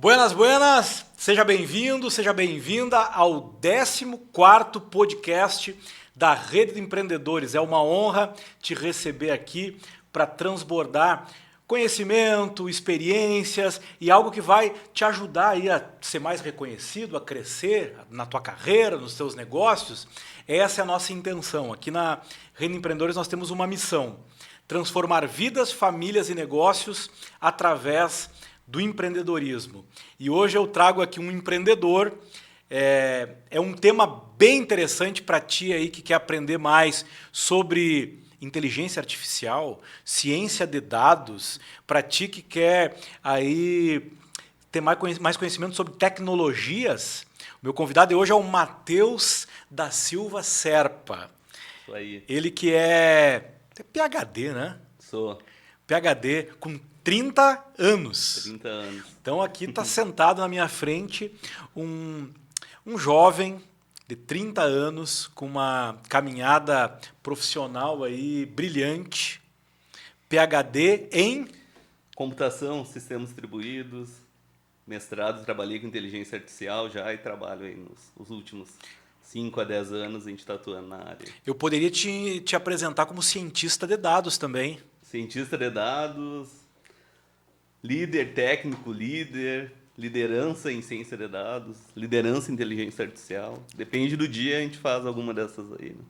Buenas, buenas! Seja bem-vindo, seja bem-vinda ao 14º podcast da Rede de Empreendedores. É uma honra te receber aqui para transbordar conhecimento, experiências e algo que vai te ajudar aí a ser mais reconhecido, a crescer na tua carreira, nos teus negócios. Essa é a nossa intenção. Aqui na Rede de Empreendedores nós temos uma missão: transformar vidas, famílias e negócios através do empreendedorismo. E hoje eu trago aqui um empreendedor. É um tema bem interessante para ti aí que quer aprender mais sobre inteligência artificial, ciência de dados, para ti que quer aí ter mais conhecimento sobre tecnologias. O meu convidado de hoje é o Matheus da Silva Serpa. Isso aí. Ele que é PhD, né? Sou. PhD com 30 anos. 30 anos. Então aqui está sentado na minha frente um jovem de 30 anos com uma caminhada profissional aí brilhante, PhD em Computação, sistemas distribuídos, mestrado, trabalhei com inteligência artificial já e trabalho aí nos últimos 5 a 10 anos a gente está atuando na área. Eu poderia te apresentar como cientista de dados também. Cientista de dados, líder técnico, liderança em ciência de dados, liderança em inteligência artificial. Depende do dia, a gente faz alguma dessas aí. Né?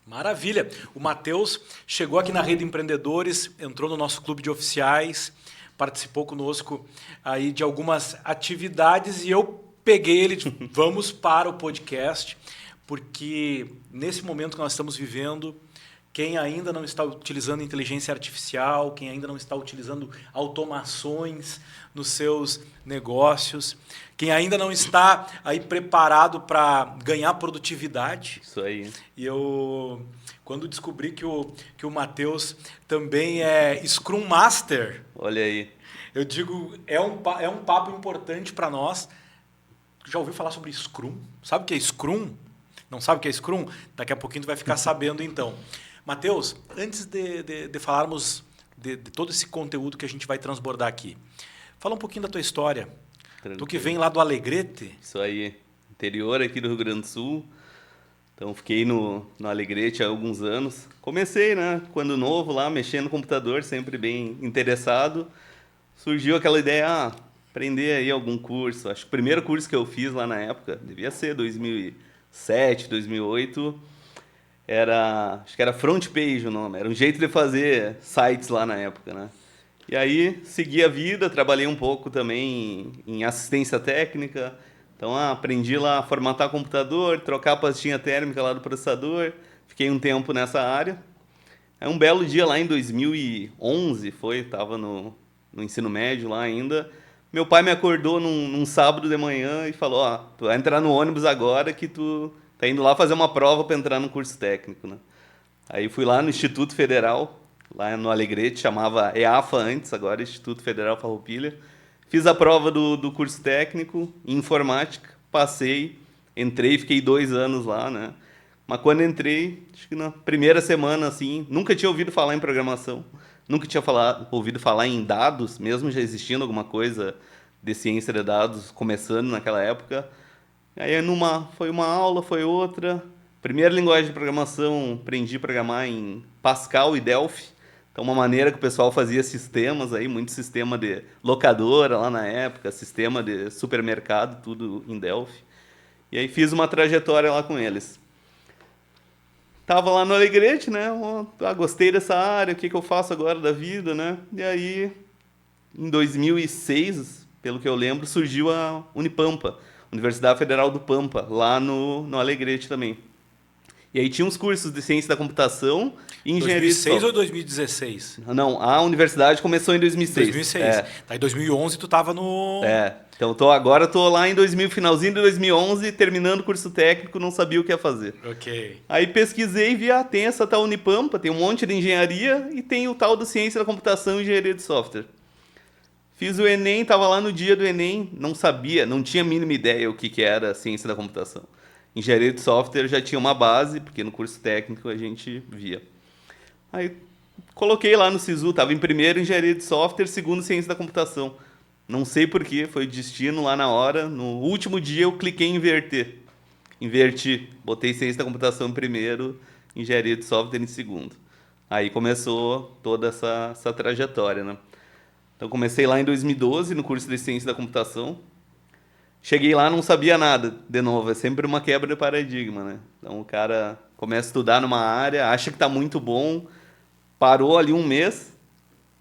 Maravilha. O Matheus chegou aqui na Rede Empreendedores, entrou no nosso clube de oficiais, participou conosco aí de algumas atividades e eu peguei ele de vamos para o podcast, porque nesse momento que nós estamos vivendo, quem ainda não está utilizando inteligência artificial, quem ainda não está utilizando automações nos seus negócios, quem ainda não está aí preparado para ganhar produtividade. Isso aí. E eu, quando descobri que o Matheus também é Scrum Master, olha aí. Eu digo, é um papo importante para nós. Já ouviu falar sobre Scrum? Sabe o que é Scrum? Não sabe o que é Scrum? Daqui a pouquinho tu vai ficar sabendo então. Matheus, antes de falarmos de todo esse conteúdo que a gente vai transbordar aqui, fala um pouquinho da tua história. Tranquilo. Tu que vem lá do Alegrete. Isso aí, interior aqui do Rio Grande do Sul. Então fiquei no Alegrete há alguns anos. Comecei, né, quando novo lá, mexendo no computador, sempre bem interessado. Surgiu aquela ideia, aprender aí algum curso. Acho que o primeiro curso que eu fiz lá na época, devia ser 2007, 2008... acho que era front page o nome, era um jeito de fazer sites lá na época, né? E aí, segui a vida, trabalhei um pouco também em assistência técnica, então aprendi lá a formatar computador, trocar a pastinha térmica lá do processador, fiquei um tempo nessa área. Aí um belo dia lá em 2011, estava no ensino médio lá ainda, meu pai me acordou num sábado de manhã e falou, tu vai entrar no ônibus agora que tu tá indo lá fazer uma prova para entrar no curso técnico, né? Aí fui lá no Instituto Federal, lá no Alegrete, chamava EAFA antes, agora Instituto Federal Farroupilha. Fiz a prova do curso técnico em informática, passei, entrei, fiquei 2 anos lá, né? Mas quando entrei, acho que na primeira semana, assim, nunca tinha ouvido falar em programação, nunca tinha ouvido falar em dados, mesmo já existindo alguma coisa de ciência de dados começando naquela época. Aí foi uma aula, foi outra. Primeira linguagem de programação, aprendi a programar em Pascal e Delphi. Então, uma maneira que o pessoal fazia sistemas, aí, muito sistema de locadora lá na época, sistema de supermercado, tudo em Delphi. E aí fiz uma trajetória lá com eles. Tava lá no Alegrete, né? Gostei dessa área, o que eu faço agora da vida, né? E aí, em 2006, pelo que eu lembro, surgiu a Unipampa, Universidade Federal do Pampa, lá no Alegrete também. E aí tinha uns cursos de ciência da computação e engenharia de software. 2006 ou 2016? Não, a universidade começou em 2006. 2006. Tá, em 2011 tu estava no... Então agora tô lá em finalzinho de 2011, terminando o curso técnico, não sabia o que ia fazer. Ok. Aí pesquisei e vi, tem essa tal Unipampa, tem um monte de engenharia e tem o tal da ciência da computação e engenharia de software. Fiz o Enem, estava lá no dia do Enem, não sabia, não tinha a mínima ideia o que era a ciência da computação. Engenharia de software já tinha uma base, porque no curso técnico a gente via. Aí coloquei lá no SISU, estava em primeiro engenharia de software, segundo ciência da computação. Não sei porquê, foi o destino lá na hora. No último dia eu cliquei em inverter. Inverti, botei ciência da computação em primeiro, engenharia de software em segundo. Aí começou toda essa trajetória, né? Então comecei lá em 2012 no curso de ciência da computação. Cheguei lá, não sabia nada, de novo, é sempre uma quebra de paradigma, né? Então o cara começa a estudar numa área, acha que está muito bom, parou ali um mês,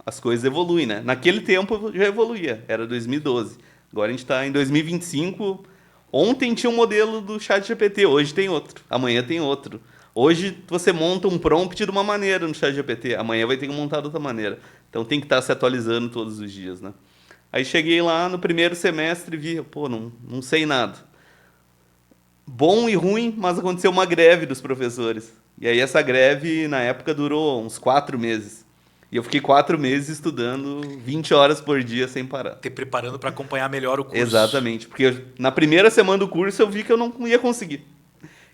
as coisas evoluem, né? Naquele tempo já evoluía, era 2012. Agora a gente está em 2025. Ontem tinha um modelo do ChatGPT, hoje tem outro, amanhã tem outro. Hoje você monta um prompt de uma maneira no ChatGPT, amanhã vai ter que montar de outra maneira. Então tem que estar se atualizando todos os dias, né? Aí cheguei lá no primeiro semestre e vi, pô, não sei nada. Bom e ruim, mas aconteceu uma greve dos professores. E aí essa greve, na época, durou uns 4 meses. E eu fiquei 4 meses estudando 20 horas por dia sem parar. Te preparando para acompanhar melhor o curso. Exatamente, porque na primeira semana do curso eu vi que eu não ia conseguir.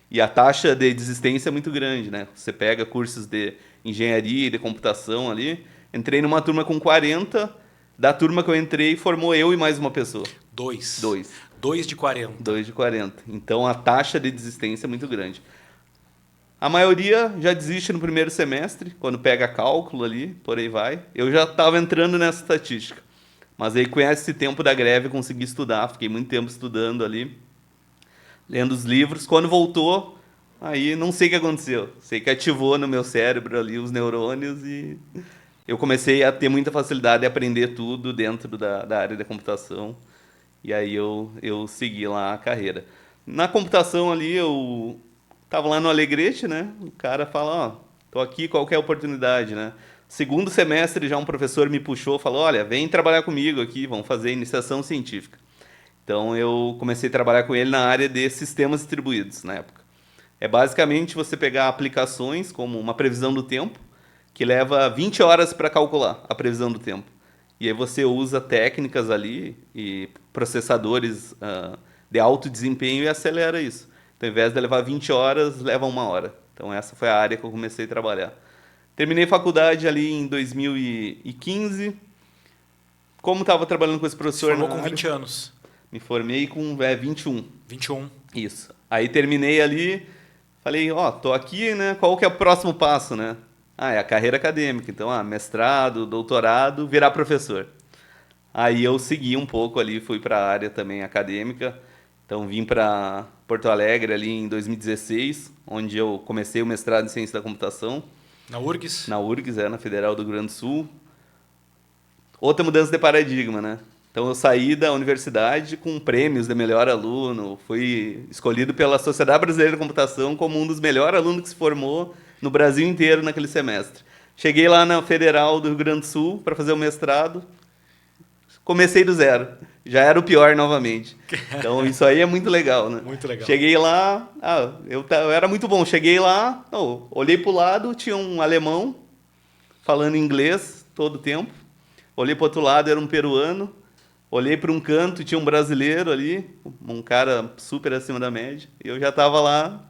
E a taxa de desistência é muito grande, né? Você pega cursos de engenharia e de computação ali. Entrei numa turma com 40, da turma que eu entrei formou eu e mais uma pessoa. Dois. Dois. 2 de 40. 2 de 40. Então a taxa de desistência é muito grande. A maioria já desiste no primeiro semestre, quando pega cálculo ali, por aí vai. Eu já estava entrando nessa estatística. Mas aí com esse tempo da greve eu consegui estudar, fiquei muito tempo estudando ali, lendo os livros. Quando voltou, aí não sei o que aconteceu. Sei que ativou no meu cérebro ali os neurônios e eu comecei a ter muita facilidade de aprender tudo dentro da área da computação. E aí eu segui lá a carreira. Na computação ali, eu tava lá no Alegrete, né? O cara fala, ó, tô aqui, qualquer oportunidade, né? Segundo semestre já um professor me puxou, falou, olha, vem trabalhar comigo aqui, vamos fazer iniciação científica. Então eu comecei a trabalhar com ele na área de sistemas distribuídos na época. É basicamente você pegar aplicações como uma previsão do tempo, que leva 20 horas para calcular a previsão do tempo. E aí você usa técnicas ali e processadores de alto desempenho e acelera isso. Então, ao invés de levar 20 horas, leva 1 hora. Então, essa foi a área que eu comecei a trabalhar. Terminei faculdade ali em 2015. Como estava trabalhando com esse professor... Se formou com 20 anos. Me formei com 21. 21. Isso. Aí terminei ali, falei, ó, tô aqui, né? Qual que é o próximo passo, né? É a carreira acadêmica. Então, mestrado, doutorado, virar professor. Aí eu segui um pouco ali, fui para a área também acadêmica. Então, vim para Porto Alegre ali em 2016, onde eu comecei o mestrado em ciência da computação. Na URGS? Na URGS, na Federal do Rio Grande do Sul. Outra mudança de paradigma, né? Então, eu saí da universidade com prêmios de melhor aluno. Fui escolhido pela Sociedade Brasileira de Computação como um dos melhores alunos que se formou no Brasil inteiro naquele semestre. Cheguei lá na Federal do Rio Grande do Sul para fazer o mestrado. Comecei do zero. Já era o pior novamente. Então, isso aí é muito legal, né? Muito legal. Cheguei lá, eu era muito bom. Cheguei lá, olhei para o lado, tinha um alemão falando inglês todo o tempo. Olhei para o outro lado, era um peruano. Olhei para um canto, tinha um brasileiro ali, um cara super acima da média. E eu já estava lá,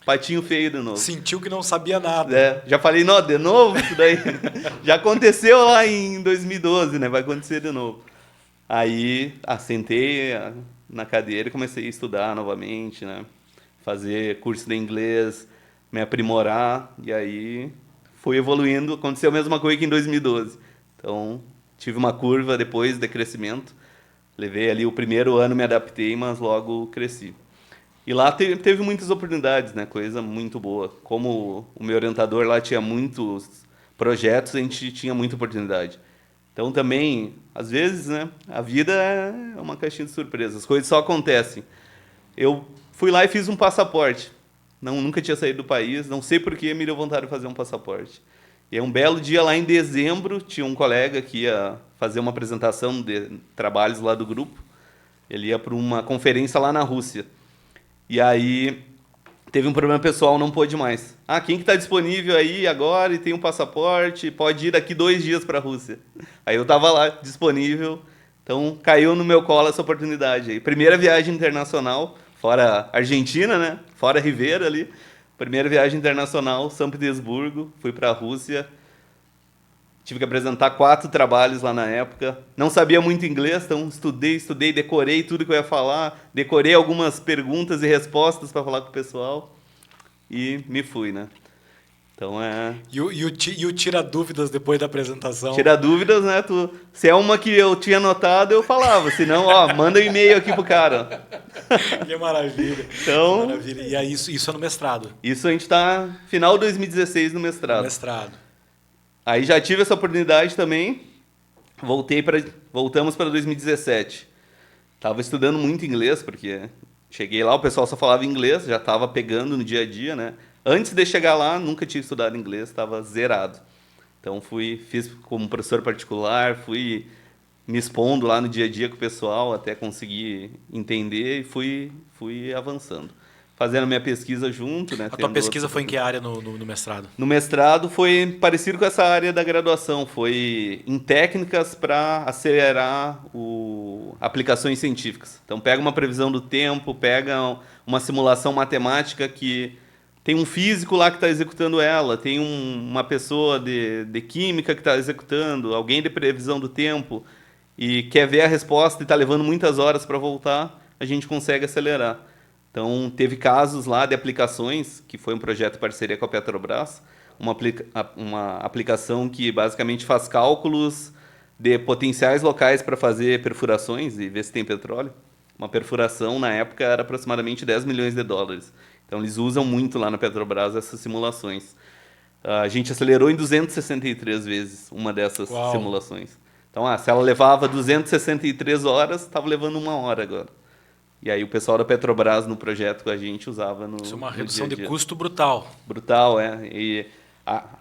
patinho feio de novo. Sentiu que não sabia nada. Já falei, não, de novo isso daí. Já aconteceu lá em 2012, né? Vai acontecer de novo. Aí, sentei na cadeira e comecei a estudar novamente, né? Fazer curso de inglês, me aprimorar. E aí, fui evoluindo. Aconteceu a mesma coisa que em 2012. Então, tive uma curva depois de crescimento. Levei ali o primeiro ano, me adaptei, mas logo cresci. E lá teve muitas oportunidades, né? Coisa muito boa. Como o meu orientador lá tinha muitos projetos, a gente tinha muita oportunidade. Então também, às vezes, né? A vida é uma caixinha de surpresas. As coisas só acontecem. Eu fui lá e fiz um passaporte. Nunca tinha saído do país, não sei por que me deu vontade de fazer um passaporte. E um belo dia lá em dezembro, tinha um colega que ia fazer uma apresentação de trabalhos lá do grupo. Ele ia para uma conferência lá na Rússia. E aí teve um problema pessoal, não pôde mais. Quem que está disponível aí agora e tem um passaporte, pode ir daqui 2 dias para a Rússia. Aí eu estava lá, disponível, então caiu no meu colo essa oportunidade aí. Primeira viagem internacional, fora Argentina, né? Fora Ribeira ali. Primeira viagem internacional, São Petersburgo, fui para a Rússia. tive que apresentar 4 trabalhos lá na época. Não sabia muito inglês, então estudei, decorei tudo que eu ia falar, decorei algumas perguntas e respostas para falar com o pessoal e me fui, né? Então E o tira dúvidas depois da apresentação? Tira dúvidas, né? Se é uma que eu tinha anotado, eu falava. Se não, manda um e-mail aqui pro cara. Que maravilha. Então, que maravilha. E aí, isso é no mestrado? Isso a gente tá final de 2016 no mestrado. Mestrado. Aí já tive essa oportunidade também. Voltamos para 2017. Tava estudando muito inglês, porque cheguei lá, o pessoal só falava inglês, já tava pegando no dia a dia, né? Antes de chegar lá, nunca tinha estudado inglês, estava zerado. Então fiz como professor particular, fui me expondo lá no dia a dia com o pessoal até conseguir entender e fui avançando. Fazendo minha pesquisa junto, né? A tua pesquisa foi em que área no mestrado? No mestrado foi parecido com essa área da graduação, foi em técnicas para acelerar aplicações científicas. Então pega uma previsão do tempo, pega uma simulação matemática que tem um físico lá que está executando ela, tem uma pessoa de química que está executando, alguém de previsão do tempo e quer ver a resposta e está levando muitas horas para voltar, a gente consegue acelerar. Então, teve casos lá de aplicações, que foi um projeto de parceria com a Petrobras, uma aplicação que basicamente faz cálculos de potenciais locais para fazer perfurações e ver se tem petróleo. Uma perfuração, na época, era aproximadamente 10 milhões de dólares. Então, eles usam muito lá na Petrobras essas simulações. A gente acelerou em 263 vezes uma dessas simulações. Então, se ela levava 263 horas, estava levando 1 hora agora. E aí o pessoal da Petrobras no projeto com a gente usava no Isso é uma redução dia a dia. de custo brutal. Brutal, é. E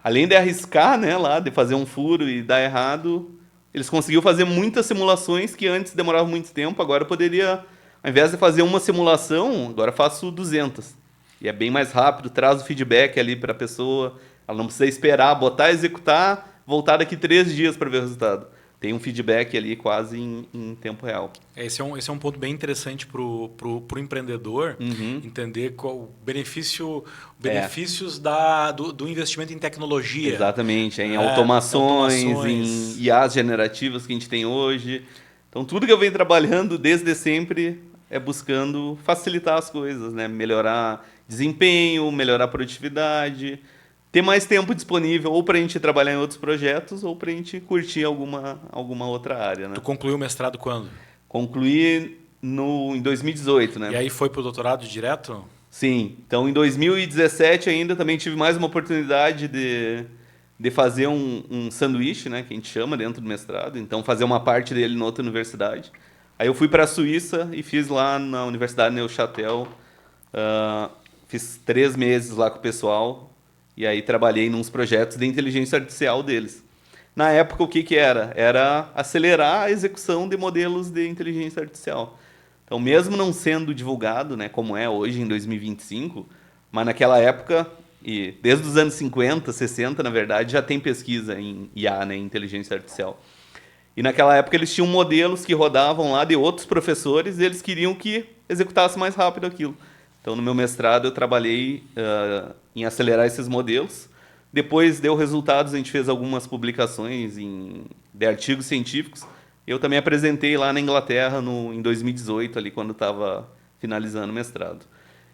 além de arriscar, né, lá, de fazer um furo e dar errado, eles conseguiram fazer muitas simulações que antes demoravam muito tempo. Agora eu poderia, ao invés de fazer uma simulação, agora faço 200. E é bem mais rápido, traz o feedback ali para a pessoa. Ela não precisa esperar, botar, executar, voltar daqui 3 dias para ver o resultado. Tem um feedback ali quase em tempo real. Esse é um ponto bem interessante para o empreendedor entender benefícios do investimento em tecnologia. Exatamente, em automações, em IAs generativas que a gente tem hoje. Então, tudo que eu venho trabalhando desde sempre é buscando facilitar as coisas, né? Melhorar desempenho, melhorar a produtividade, ter mais tempo disponível ou para a gente trabalhar em outros projetos ou para a gente curtir alguma outra área. Né? Tu concluiu o mestrado quando? Concluí em 2018. Né? E aí foi para o doutorado direto? Sim. Então, em 2017 ainda também tive mais uma oportunidade de fazer um sanduíche, né, que a gente chama dentro do mestrado. Então, fazer uma parte dele em outra universidade. Aí eu fui para a Suíça e fiz lá na Universidade Neuchâtel. Fiz 3 meses lá com o pessoal. E aí trabalhei nos projetos de inteligência artificial deles. Na época, o que era? Era acelerar a execução de modelos de inteligência artificial. Então, mesmo não sendo divulgado, né, como é hoje, em 2025, mas naquela época, e desde os anos 50, 60, na verdade, já tem pesquisa em IA, né, em inteligência artificial. E naquela época eles tinham modelos que rodavam lá de outros professores e eles queriam que executasse mais rápido aquilo. Então, no meu mestrado, eu trabalhei em acelerar esses modelos. Depois deu resultados, a gente fez algumas publicações de artigos científicos. Eu também apresentei lá na Inglaterra em 2018, ali, quando estava finalizando o mestrado.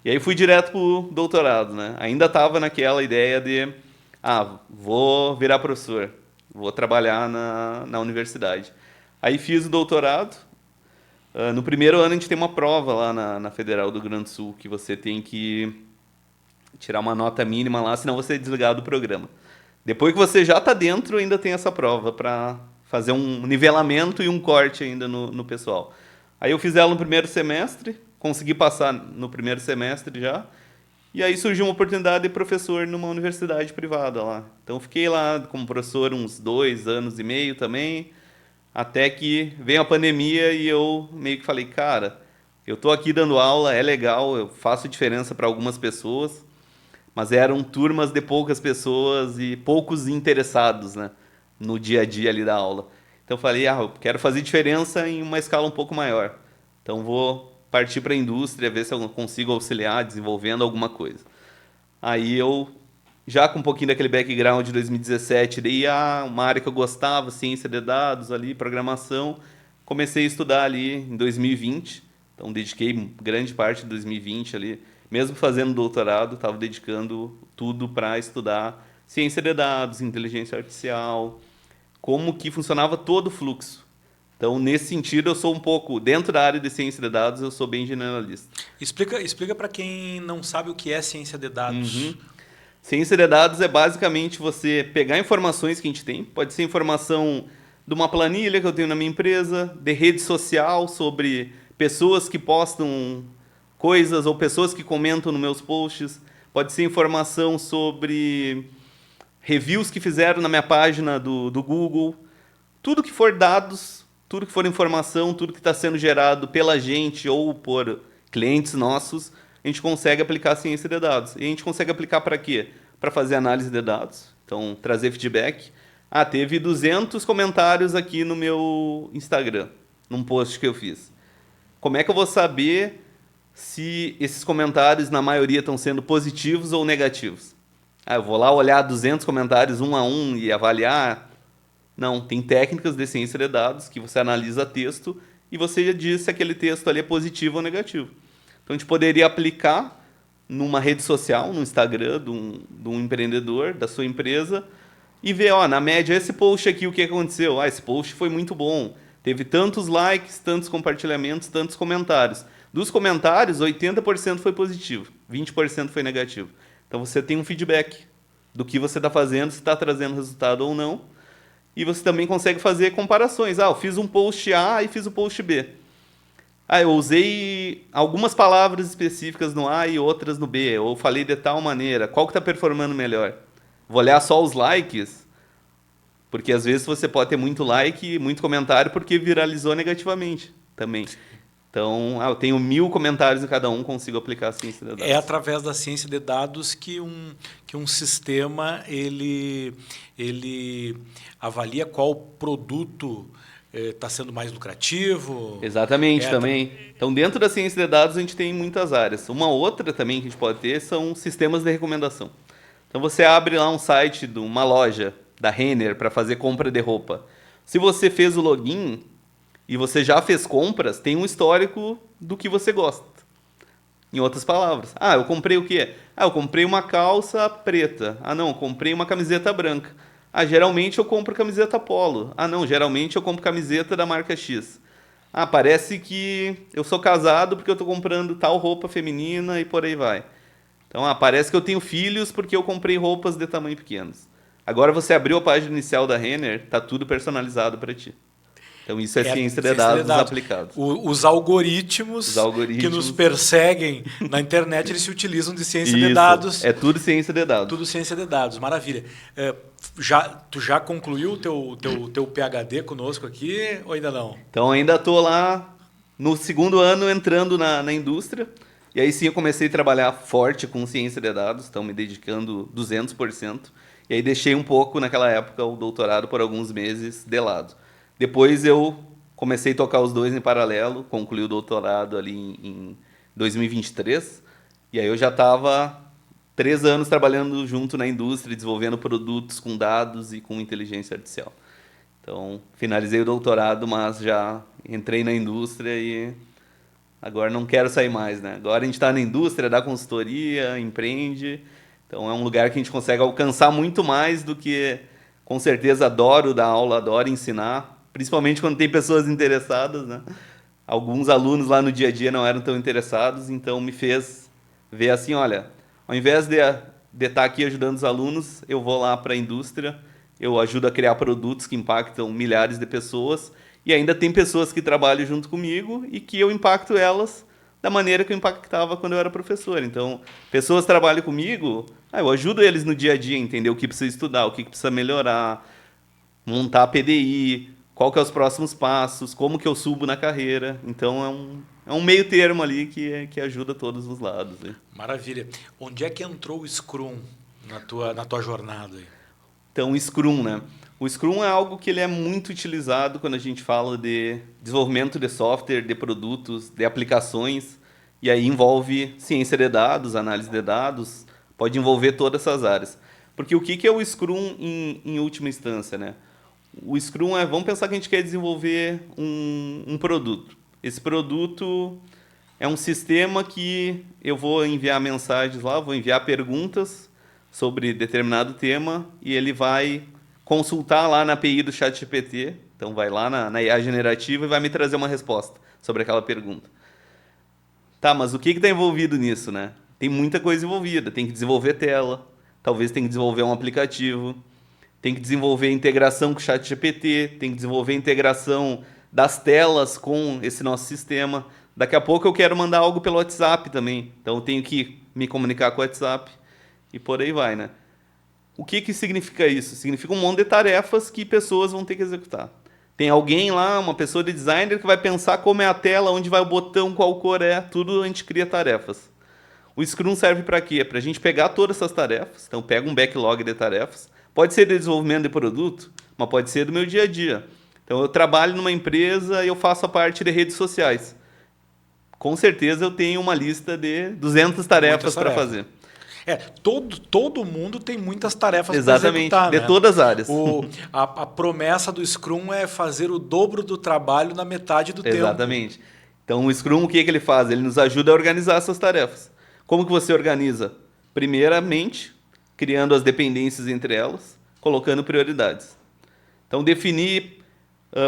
E aí fui direto para o doutorado. Né? Ainda estava naquela ideia de, vou virar professor, vou trabalhar na universidade. Aí fiz o doutorado. No primeiro ano a gente tem uma prova lá na Federal do Rio Grande do Sul, que você tem que tirar uma nota mínima lá, senão você é desligado do programa. Depois que você já está dentro, ainda tem essa prova para fazer um nivelamento e um corte ainda no pessoal. Aí eu fiz ela no primeiro semestre, consegui passar no primeiro semestre já, e aí surgiu uma oportunidade de professor numa universidade privada lá. Então fiquei lá como professor uns 2 anos e meio também, até que veio a pandemia e eu meio que falei, cara, eu estou aqui dando aula, é legal, eu faço diferença para algumas pessoas, mas eram turmas de poucas pessoas e poucos interessados, né, no dia a dia ali da aula. Então eu falei, eu quero fazer diferença em uma escala um pouco maior. Então vou partir para a indústria, ver se eu consigo auxiliar desenvolvendo alguma coisa. Aí eu já com um pouquinho daquele background de 2017 de IA, uma área que eu gostava, ciência de dados ali, programação. Comecei a estudar ali em 2020, então dediquei grande parte de 2020 ali, mesmo fazendo doutorado, estava dedicando tudo para estudar ciência de dados, inteligência artificial, como que funcionava todo o fluxo. Então, nesse sentido, eu sou um pouco, dentro da área de ciência de dados, eu sou bem generalista. Explica para quem não sabe o que é ciência de dados. Ciência de dados é basicamente você pegar informações que a gente tem, pode ser informação de uma planilha que eu tenho na minha empresa, de rede social, sobre pessoas que postam coisas ou pessoas que comentam nos meus posts, pode ser informação sobre reviews que fizeram na minha página do Google, tudo que for dados, tudo que for informação, tudo que está sendo gerado pela gente ou por clientes nossos, a gente consegue aplicar a ciência de dados. E a gente consegue aplicar para quê? Para fazer análise de dados, então trazer feedback. Ah, teve 200 comentários aqui no meu Instagram, num post que eu fiz. Como é que eu vou saber se esses comentários, na maioria, estão sendo positivos ou negativos? Ah, eu vou lá olhar 200 comentários um a um e avaliar? Não, tem técnicas de ciência de dados que você analisa texto e você diz se aquele texto ali é positivo ou negativo. Então, a gente poderia aplicar numa rede social, no Instagram de um empreendedor, da sua empresa, e ver, ó, na média, esse post aqui, o que aconteceu? Ah, esse post foi muito bom. Teve tantos likes, tantos compartilhamentos, tantos comentários. Dos comentários, 80% foi positivo, 20% foi negativo. Então, você tem um feedback do que você está fazendo, se está trazendo resultado ou não. E você também consegue fazer comparações. Ah, eu fiz um post A e fiz o post B. Ah, eu usei algumas palavras específicas no A e outras no B. Ou falei de tal maneira. Qual que está performando melhor? Vou olhar só os likes? Porque às vezes você pode ter muito like, muito comentário, porque viralizou negativamente também. Então, eu tenho 1000 comentários em cada um, consigo aplicar a ciência de dados. É através da ciência de dados que um sistema ele avalia qual produto está sendo mais lucrativo. Exatamente, também. Então, dentro da ciência de dados, a gente tem muitas áreas. Uma outra também que a gente pode ter são sistemas de recomendação. Então, você abre lá um site de uma loja da Renner para fazer compra de roupa. Se você fez o login e você já fez compras, tem um histórico do que você gosta. Em outras palavras. Ah, eu comprei o quê? Ah, eu comprei uma calça preta. Ah, não, eu comprei uma camiseta branca. Ah, geralmente eu compro camiseta polo. Ah, não, geralmente eu compro camiseta da marca X. Ah, parece que eu sou casado porque eu estou comprando tal roupa feminina e por aí vai. Então, parece que eu tenho filhos porque eu comprei roupas de tamanho pequenos. Agora você abriu a página inicial da Renner, tá tudo personalizado para ti. Então, isso é ciência de dados aplicados. Os algoritmos que nos perseguem na internet, eles se utilizam de ciência de dados. É tudo ciência de dados. Tudo ciência de dados, maravilha. Tu já concluiu o teu PhD conosco aqui ou ainda não? Então, ainda estou lá no segundo ano entrando na indústria. E aí sim eu comecei a trabalhar forte com ciência de dados, então me dedicando 200%. E aí deixei um pouco, naquela época, o doutorado por alguns meses de lado. Depois eu comecei a tocar os dois em paralelo, concluí o doutorado ali em 2023, e aí eu já estava 3 anos trabalhando junto na indústria, desenvolvendo produtos com dados e com inteligência artificial. Então, finalizei o doutorado, mas já entrei na indústria e agora não quero sair mais, né? Agora a gente está na indústria, dá consultoria, empreende, então é um lugar que a gente consegue alcançar muito mais do que, com certeza, adoro dar aula, adoro ensinar, principalmente quando tem pessoas interessadas, né? Alguns alunos lá no dia a dia não eram tão interessados, então me fez ver assim, olha, ao invés de estar aqui ajudando os alunos, eu vou lá para a indústria, eu ajudo a criar produtos que impactam milhares de pessoas, e ainda tem pessoas que trabalham junto comigo e que eu impacto elas da maneira que eu impactava quando eu era professor. Então, pessoas trabalham comigo, eu ajudo eles no dia a dia a entender o que precisa estudar, o que precisa melhorar, montar a PDI, qual que é os próximos passos, como que eu subo na carreira. Então, é um meio termo ali que ajuda todos os lados. Né? Maravilha. Onde é que entrou o Scrum na tua jornada? Aí? Então, o Scrum, né? O Scrum é algo que ele é muito utilizado quando a gente fala de desenvolvimento de software, de produtos, de aplicações, e aí envolve ciência de dados, análise de dados, pode envolver todas essas áreas. Porque o que é o Scrum em última instância, né? O Scrum vamos pensar que a gente quer desenvolver um produto. Esse produto é um sistema que eu vou enviar mensagens lá, vou enviar perguntas sobre determinado tema e ele vai consultar lá na API do ChatGPT. Então vai lá na IA generativa e vai me trazer uma resposta sobre aquela pergunta. Tá, mas o que está envolvido nisso, né? Tem muita coisa envolvida. Tem que desenvolver tela, talvez tem que desenvolver um aplicativo, tem que desenvolver integração com o ChatGPT, tem que desenvolver integração das telas com esse nosso sistema. Daqui a pouco eu quero mandar algo pelo WhatsApp também. Então eu tenho que me comunicar com o WhatsApp e por aí vai, né? O que significa isso? Significa um monte de tarefas que pessoas vão ter que executar. Tem alguém lá, uma pessoa de designer, que vai pensar como é a tela, onde vai o botão, qual cor é, tudo a gente cria tarefas. O Scrum serve para quê? Para a gente pegar todas essas tarefas. Então pega um backlog de tarefas. Pode ser de desenvolvimento de produto, mas pode ser do meu dia a dia. Então eu trabalho numa empresa e eu faço a parte de redes sociais. Com certeza eu tenho uma lista de 200 tarefas para fazer. Todo mundo tem muitas tarefas para executar, de todas as áreas. A promessa do Scrum é fazer o dobro do trabalho na metade do tempo. Exatamente. Então o Scrum, o que ele faz? Ele nos ajuda a organizar essas tarefas. Como que você organiza? Primeiramente, criando as dependências entre elas, colocando prioridades. Então definir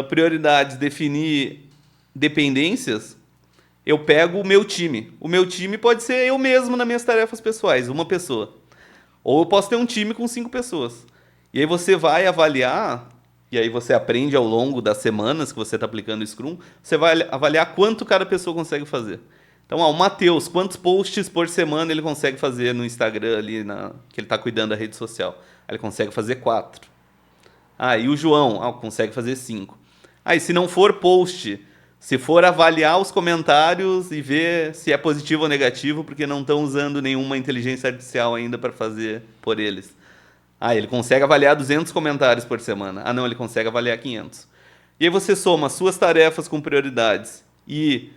prioridades, definir dependências, eu pego o meu time. O meu time pode ser eu mesmo nas minhas tarefas pessoais, uma pessoa. Ou eu posso ter um time com 5 pessoas. E aí você vai avaliar, e aí você aprende ao longo das semanas que você está aplicando o Scrum, você vai avaliar quanto cada pessoa consegue fazer. Então, o Matheus, quantos posts por semana ele consegue fazer no Instagram, ali que ele está cuidando da rede social? Ele consegue fazer 4. E o João consegue fazer 5. E se não for post... Se for avaliar os comentários e ver se é positivo ou negativo, porque não estão usando nenhuma inteligência artificial ainda para fazer por eles. Ele consegue avaliar 200 comentários por semana. Não, ele consegue avaliar 500. E aí você soma suas tarefas com prioridades e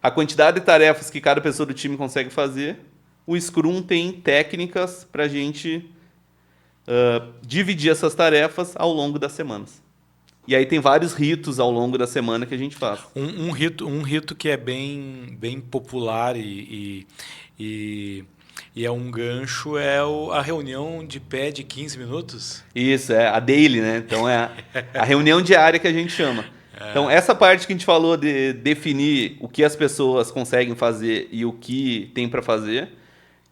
a quantidade de tarefas que cada pessoa do time consegue fazer. O Scrum tem técnicas para a gente dividir essas tarefas ao longo das semanas. E aí tem vários ritos ao longo da semana que a gente faz. Um rito que é bem popular e é um gancho a reunião de pé de 15 minutos? Isso, a daily, né? Então é a reunião diária que a gente chama. Então essa parte que a gente falou de definir o que as pessoas conseguem fazer e o que tem para fazer,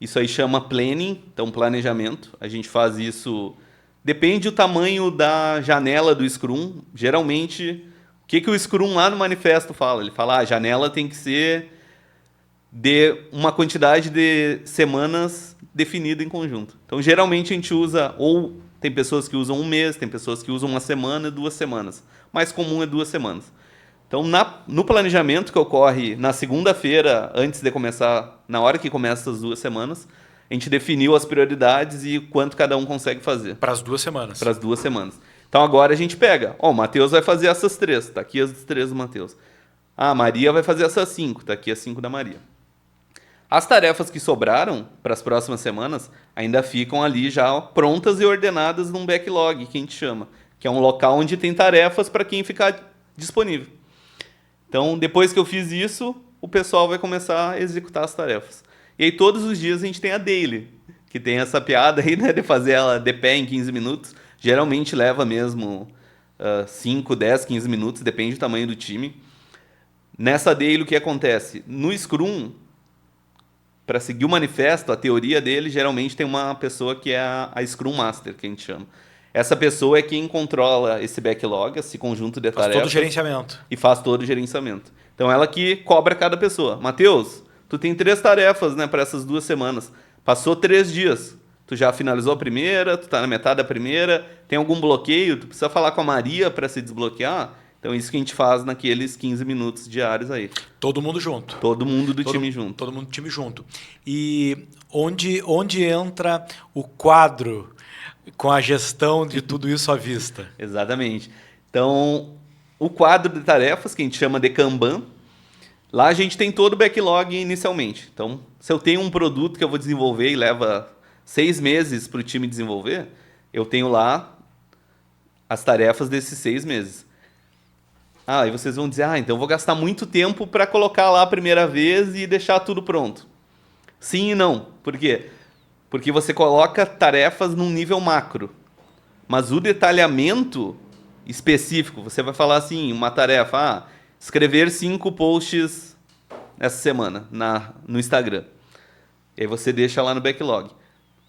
isso aí chama planning, então planejamento. A gente faz isso... Depende do tamanho da janela do Scrum. Geralmente, o que o Scrum lá no manifesto fala? Ele fala, a janela tem que ser de uma quantidade de semanas definida em conjunto. Então, geralmente a gente usa, ou tem pessoas que usam um mês, tem pessoas que usam uma semana, 2 semanas. Mais comum é 2 semanas. Então, no planejamento que ocorre na segunda-feira, antes de começar, na hora que começa as 2 semanas, a gente definiu as prioridades e quanto cada um consegue fazer. Para as 2 semanas. Para as 2 semanas. Então agora a gente pega. O Matheus vai fazer essas 3. Está aqui as 3 do Matheus. A Maria vai fazer essas 5. Está aqui as 5 da Maria. As tarefas que sobraram para as próximas semanas ainda ficam ali já prontas e ordenadas num backlog, que a gente chama. Que é um local onde tem tarefas para quem ficar disponível. Então, depois que eu fiz isso, o pessoal vai começar a executar as tarefas. E aí todos os dias a gente tem a daily, que tem essa piada aí, né, de fazer ela de pé em 15 minutos. Geralmente leva mesmo 5, 10, 15 minutos, depende do tamanho do time. Nessa daily o que acontece? No Scrum, para seguir o manifesto, a teoria dele, geralmente tem uma pessoa que é a Scrum Master, que a gente chama. Essa pessoa é quem controla esse backlog, esse conjunto de tarefas. Faz todo o gerenciamento. E faz todo o gerenciamento. Então ela que cobra cada pessoa. Matheus, tu tem 3 tarefas, né, para essas 2 semanas. Passou 3 dias. Tu já finalizou a primeira, tu tá na metade da primeira, tem algum bloqueio, tu precisa falar com a Maria para se desbloquear. Então isso que a gente faz naqueles 15 minutos diários aí. Todo mundo junto. Todo mundo do time junto. Todo mundo do time junto. E onde entra o quadro com a gestão de tudo isso à vista? Exatamente. Então, o quadro de tarefas, que a gente chama de Kanban, lá a gente tem todo o backlog inicialmente. Então, se eu tenho um produto que eu vou desenvolver e leva 6 meses para o time desenvolver, eu tenho lá as tarefas desses 6 meses. Aí vocês vão dizer, então eu vou gastar muito tempo para colocar lá a primeira vez e deixar tudo pronto. Sim e não. Por quê? Porque você coloca tarefas num nível macro. Mas o detalhamento específico, você vai falar assim, uma tarefa, escrever 5 posts essa semana no Instagram. E aí você deixa lá no backlog.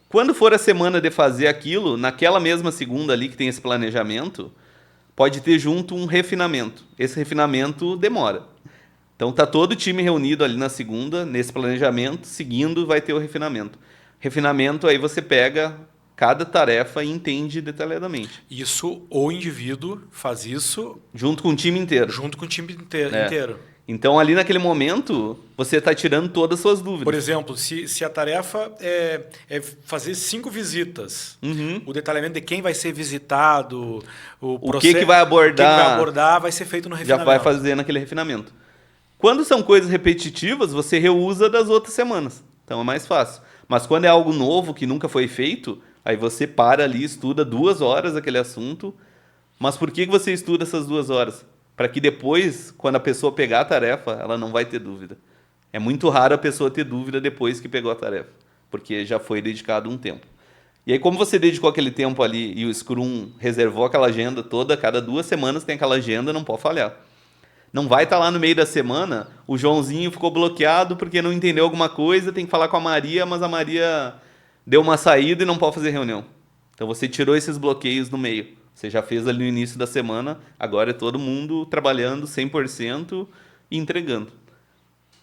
Quando for a semana de fazer aquilo, naquela mesma segunda ali que tem esse planejamento, pode ter junto um refinamento. Esse refinamento demora. Então tá todo o time reunido ali na segunda, nesse planejamento, seguindo vai ter o refinamento. Refinamento, aí você pega cada tarefa e entende detalhadamente. Isso, o indivíduo faz isso... Junto com o time inteiro. Junto com o time inteiro. Então, ali naquele momento, você está tirando todas as suas dúvidas. Por exemplo, se a tarefa é fazer 5 visitas, o detalhamento de quem vai ser visitado, o que vai abordar, vai ser feito no refinamento. Já vai fazer naquele refinamento. Quando são coisas repetitivas, você reusa das outras semanas. Então, é mais fácil. Mas quando é algo novo que nunca foi feito, aí você para ali, estuda 2 horas aquele assunto. Mas por que você estuda essas 2 horas? Para que depois, quando a pessoa pegar a tarefa, ela não vai ter dúvida. É muito raro a pessoa ter dúvida depois que pegou a tarefa, porque já foi dedicado um tempo. E aí, como você dedicou aquele tempo ali e o Scrum reservou aquela agenda toda, cada 2 semanas tem aquela agenda, não pode falhar. Não vai estar lá no meio da semana, o Joãozinho ficou bloqueado porque não entendeu alguma coisa, tem que falar com a Maria, mas a Maria deu uma saída e não pode fazer reunião. Então você tirou esses bloqueios no meio. Você já fez ali no início da semana, agora é todo mundo trabalhando 100% e entregando.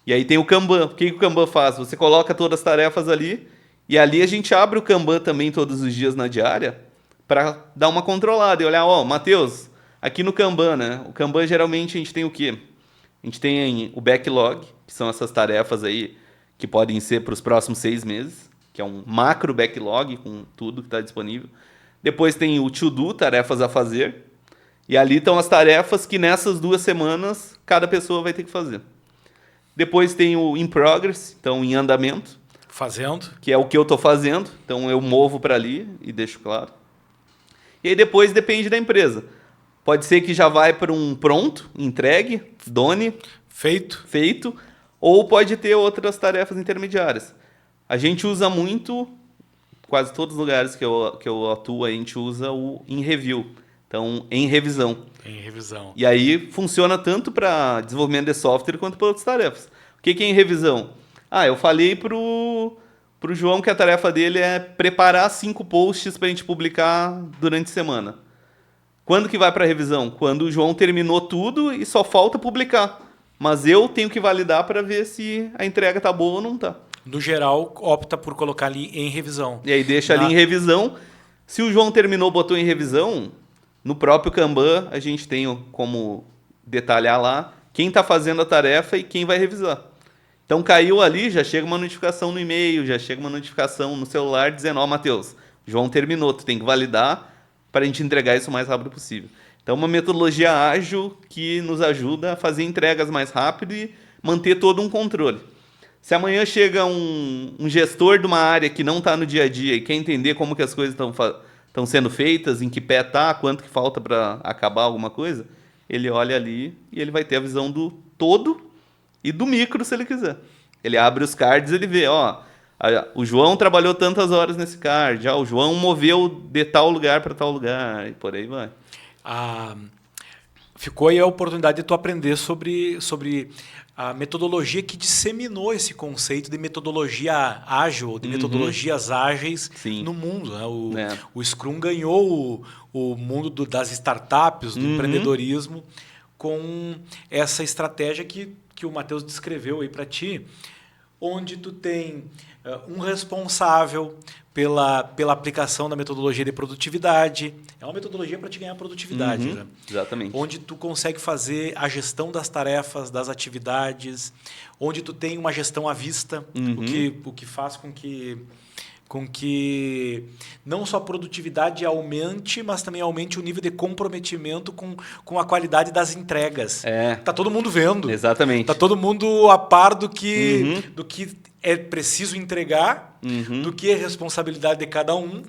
E aí tem o Kanban. O que o Kanban faz? Você coloca todas as tarefas ali e ali a gente abre o Kanban também todos os dias na diária para dar uma controlada e olhar, Matheus, aqui no Kanban, né? O Kanban geralmente a gente tem o quê? A gente tem o backlog, que são essas tarefas aí que podem ser para os próximos 6 meses, que é um macro backlog com tudo que está disponível. Depois tem o to-do, tarefas a fazer. E ali estão as tarefas que nessas 2 semanas cada pessoa vai ter que fazer. Depois tem o in progress, então em andamento. Fazendo. Que é o que eu estou fazendo. Então eu movo para ali e deixo claro. E aí depois depende da empresa. Pode ser que já vai para um pronto, entregue, done. Feito. Ou pode ter outras tarefas intermediárias. A gente usa muito... Quase todos os lugares que eu atuo, a gente usa o in review. Então, em revisão. Em revisão. E aí funciona tanto para desenvolvimento de software quanto para outras tarefas. O que é em revisão? Eu falei pro João que a tarefa dele é preparar 5 posts para a gente publicar durante a semana. Quando que vai para a revisão? Quando o João terminou tudo e só falta publicar. Mas eu tenho que validar para ver se a entrega tá boa ou não tá. No geral, opta por colocar ali em revisão. E aí deixa ali em revisão. Se o João terminou, botou em revisão, no próprio Kanban a gente tem como detalhar lá quem está fazendo a tarefa e quem vai revisar. Então caiu ali, já chega uma notificação no e-mail, já chega uma notificação no celular dizendo, Matheus, João terminou, tu tem que validar para a gente entregar isso o mais rápido possível. Então uma metodologia ágil que nos ajuda a fazer entregas mais rápido e manter todo um controle. Se amanhã chega um gestor de uma área que não está no dia a dia e quer entender como que as coisas estão sendo feitas, em que pé está, quanto que falta para acabar alguma coisa, ele olha ali e ele vai ter a visão do todo e do micro, se ele quiser. Ele abre os cards e ele vê, o João trabalhou tantas horas nesse card, o João moveu de tal lugar para tal lugar, e por aí vai. Ficou aí a oportunidade de tu aprender sobre a metodologia que disseminou esse conceito de metodologia ágil, de metodologias ágeis no mundo. Né? O Scrum ganhou o mundo das startups, do empreendedorismo, com essa estratégia que o Matheus descreveu aí para ti, onde tu tem um responsável pela aplicação da metodologia de produtividade. É uma metodologia para te ganhar produtividade. Né? Exatamente. Onde tu consegue fazer a gestão das tarefas, das atividades, onde tu tem uma gestão à vista, o que faz com que não só a produtividade aumente, mas também aumente o nível de comprometimento com a qualidade das entregas. Tá todo mundo vendo. Exatamente. Tá todo mundo a par do que é preciso entregar do que é responsabilidade de cada um.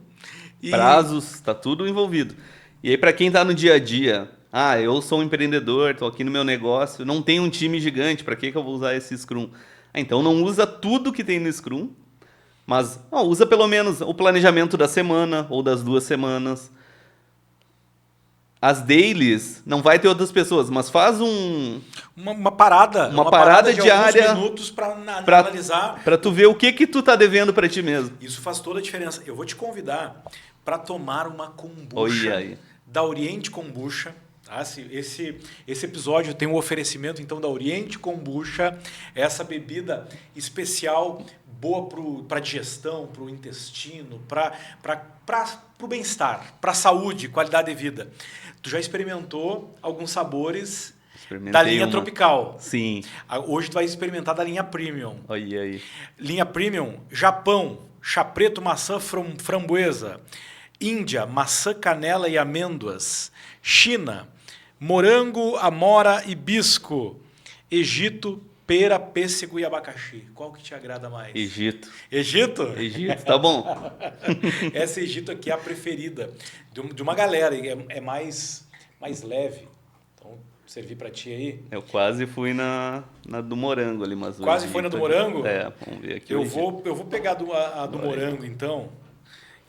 E... Prazos, tá tudo envolvido. E aí, para quem tá no dia a dia, eu sou um empreendedor, tô aqui no meu negócio, não tenho um time gigante, para que eu vou usar esse Scrum? Então não usa tudo que tem no Scrum, mas usa pelo menos o planejamento da semana ou das 2 semanas. As dailies, não vai ter outras pessoas, mas faz uma parada. Uma parada de diária alguns minutos para analisar. Para tu ver o que tu tá devendo para ti mesmo. Isso faz toda a diferença. Eu vou te convidar para tomar uma kombucha da Oriente Kombucha. Tá? Esse episódio tem um oferecimento então da Oriente Kombucha, essa bebida especial, boa para digestão, para o intestino, para o bem-estar, para a saúde, qualidade de vida. Tu já experimentou alguns sabores da linha tropical? Sim. Hoje tu vai experimentar da linha premium. Aí. Linha premium, Japão, chá preto, maçã, framboesa. Índia, maçã, canela e amêndoas. China, morango, amora, hibisco. Egito, pera, pêssego e abacaxi. Qual que te agrada mais? Egito, tá bom. Essa Egito aqui é a preferida de uma galera. É mais leve. Então, servir para ti aí. Eu quase fui na do morango ali, mas quase foi na do morango? Vamos ver aqui. Eu vou pegar a do morango, então.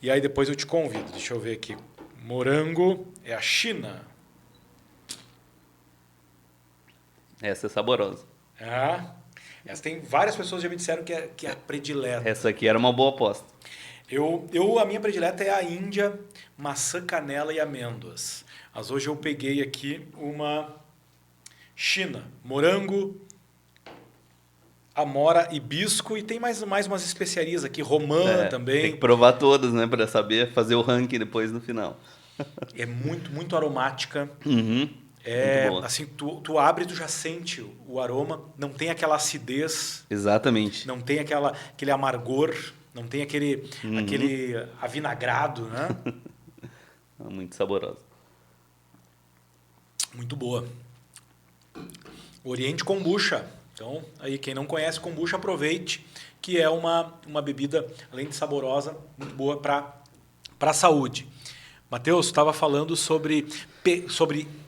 E aí depois eu te convido. Deixa eu ver aqui. Morango é a China. Essa é saborosa. Essa tem várias pessoas que já me disseram que é a predileta. Essa aqui era uma boa aposta. A minha predileta é a Índia, maçã, canela e amêndoas. Mas hoje eu peguei aqui uma China, morango, amora, hibisco e tem mais umas especiarias aqui, romã também. Tem que provar todas, né, para saber fazer o ranking depois no final. É muito, muito aromática. Assim, tu abre e tu já sente o aroma, não tem aquela acidez. Exatamente. Não tem aquele amargor, não tem aquele avinagrado, né? Muito saborosa. Muito boa. Oriente Kombucha. Então, aí quem não conhece kombucha, aproveite, que é uma bebida, além de saborosa, muito boa para a saúde. Matheus, estava falando sobre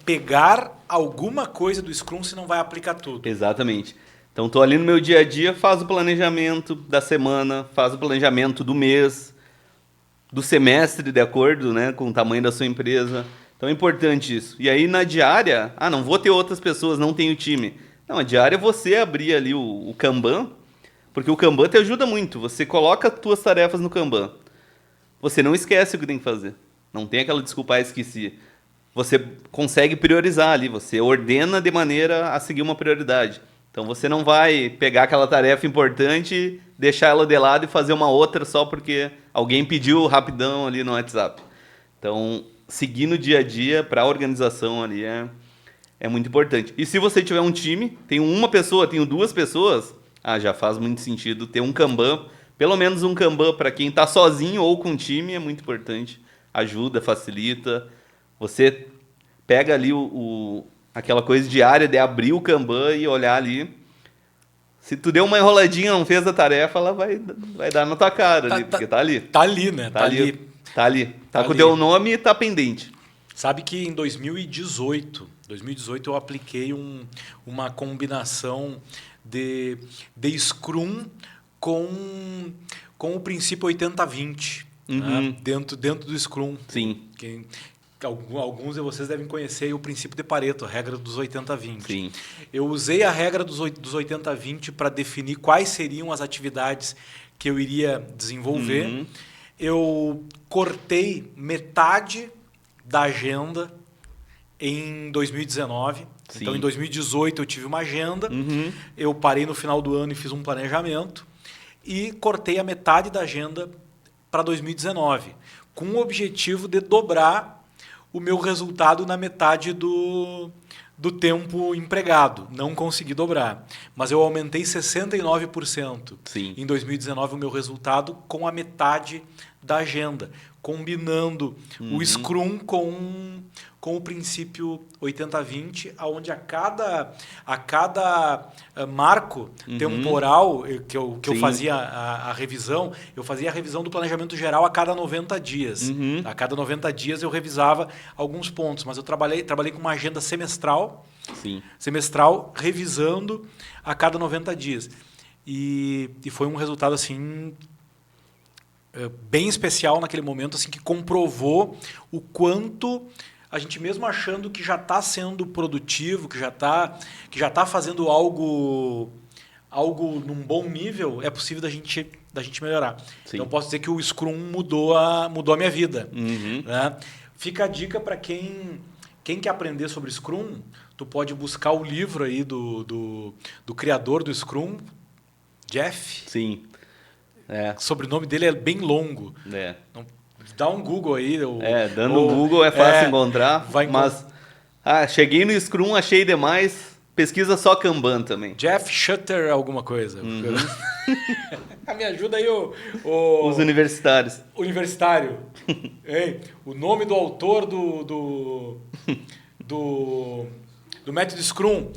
pegar alguma coisa do Scrum, se não vai aplicar tudo. Exatamente. Então, estou ali no meu dia a dia, faz o planejamento da semana, faz o planejamento do mês, do semestre, de acordo, né, com o tamanho da sua empresa. Então, é importante isso. E aí, na diária, não vou ter outras pessoas, não tenho time. Não, a diária é você abrir ali o Kanban, porque o Kanban te ajuda muito. Você coloca as tuas tarefas no Kanban. Você não esquece o que tem que fazer. Não tem aquela desculpa, esqueci. Você consegue priorizar ali, você ordena de maneira a seguir uma prioridade. Então você não vai pegar aquela tarefa importante, deixar ela de lado e fazer uma outra só porque alguém pediu rapidão ali no WhatsApp. Então, seguir no dia a dia para a organização ali é muito importante. E se você tiver um time, tem uma pessoa, tem 2 pessoas, já faz muito sentido ter um Kanban. Pelo menos um Kanban para quem está sozinho ou com time é muito importante. Ajuda, facilita. Você pega ali aquela coisa diária de abrir o Kanban e olhar ali. Se tu deu uma enroladinha, não fez a tarefa, ela vai dar na tua cara ali, porque tá ali. Tá ali, né? Tá ali. Tá com o teu nome e tá pendente. Sabe que em 2018 eu apliquei uma combinação de Scrum com o princípio 80-20. Né? Dentro do Scrum. Sim. Alguns de vocês devem conhecer aí o princípio de Pareto, a regra dos 80-20. Sim. Eu usei a regra dos 80-20 para definir quais seriam as atividades que eu iria desenvolver. Eu cortei metade da agenda em 2019. Sim. Então, em 2018, eu tive uma agenda. Eu parei no final do ano e fiz um planejamento. E cortei a metade da agenda para 2019, com o objetivo de dobrar o meu resultado na metade do tempo empregado. Não consegui dobrar, mas eu aumentei 69% Sim. em 2019 o meu resultado com a metade da agenda, combinando o Scrum com o princípio 80-20, onde a cada marco temporal que eu fazia a revisão, eu fazia a revisão do planejamento geral a cada 90 dias. A cada 90 dias eu revisava alguns pontos, mas eu trabalhei com uma agenda semestral, revisando a cada 90 dias. E foi um resultado assim bem especial naquele momento, assim, que comprovou o quanto a gente, mesmo achando que já está sendo produtivo, que já tá fazendo algo num bom nível, é possível da gente melhorar. Sim. Então, posso dizer que o Scrum mudou a minha vida. Né? Fica a dica para quem quer aprender sobre Scrum, tu pode buscar o livro aí do criador do Scrum, Jeff. Sim. O sobrenome dele é bem longo. Então, dá um Google aí. Dando um Google é fácil encontrar. Mas cheguei no Scrum, achei demais. Pesquisa só Kanban também. Jeff Shutter alguma coisa. Me ajuda aí os universitários. Universitário. O nome do autor do método Scrum.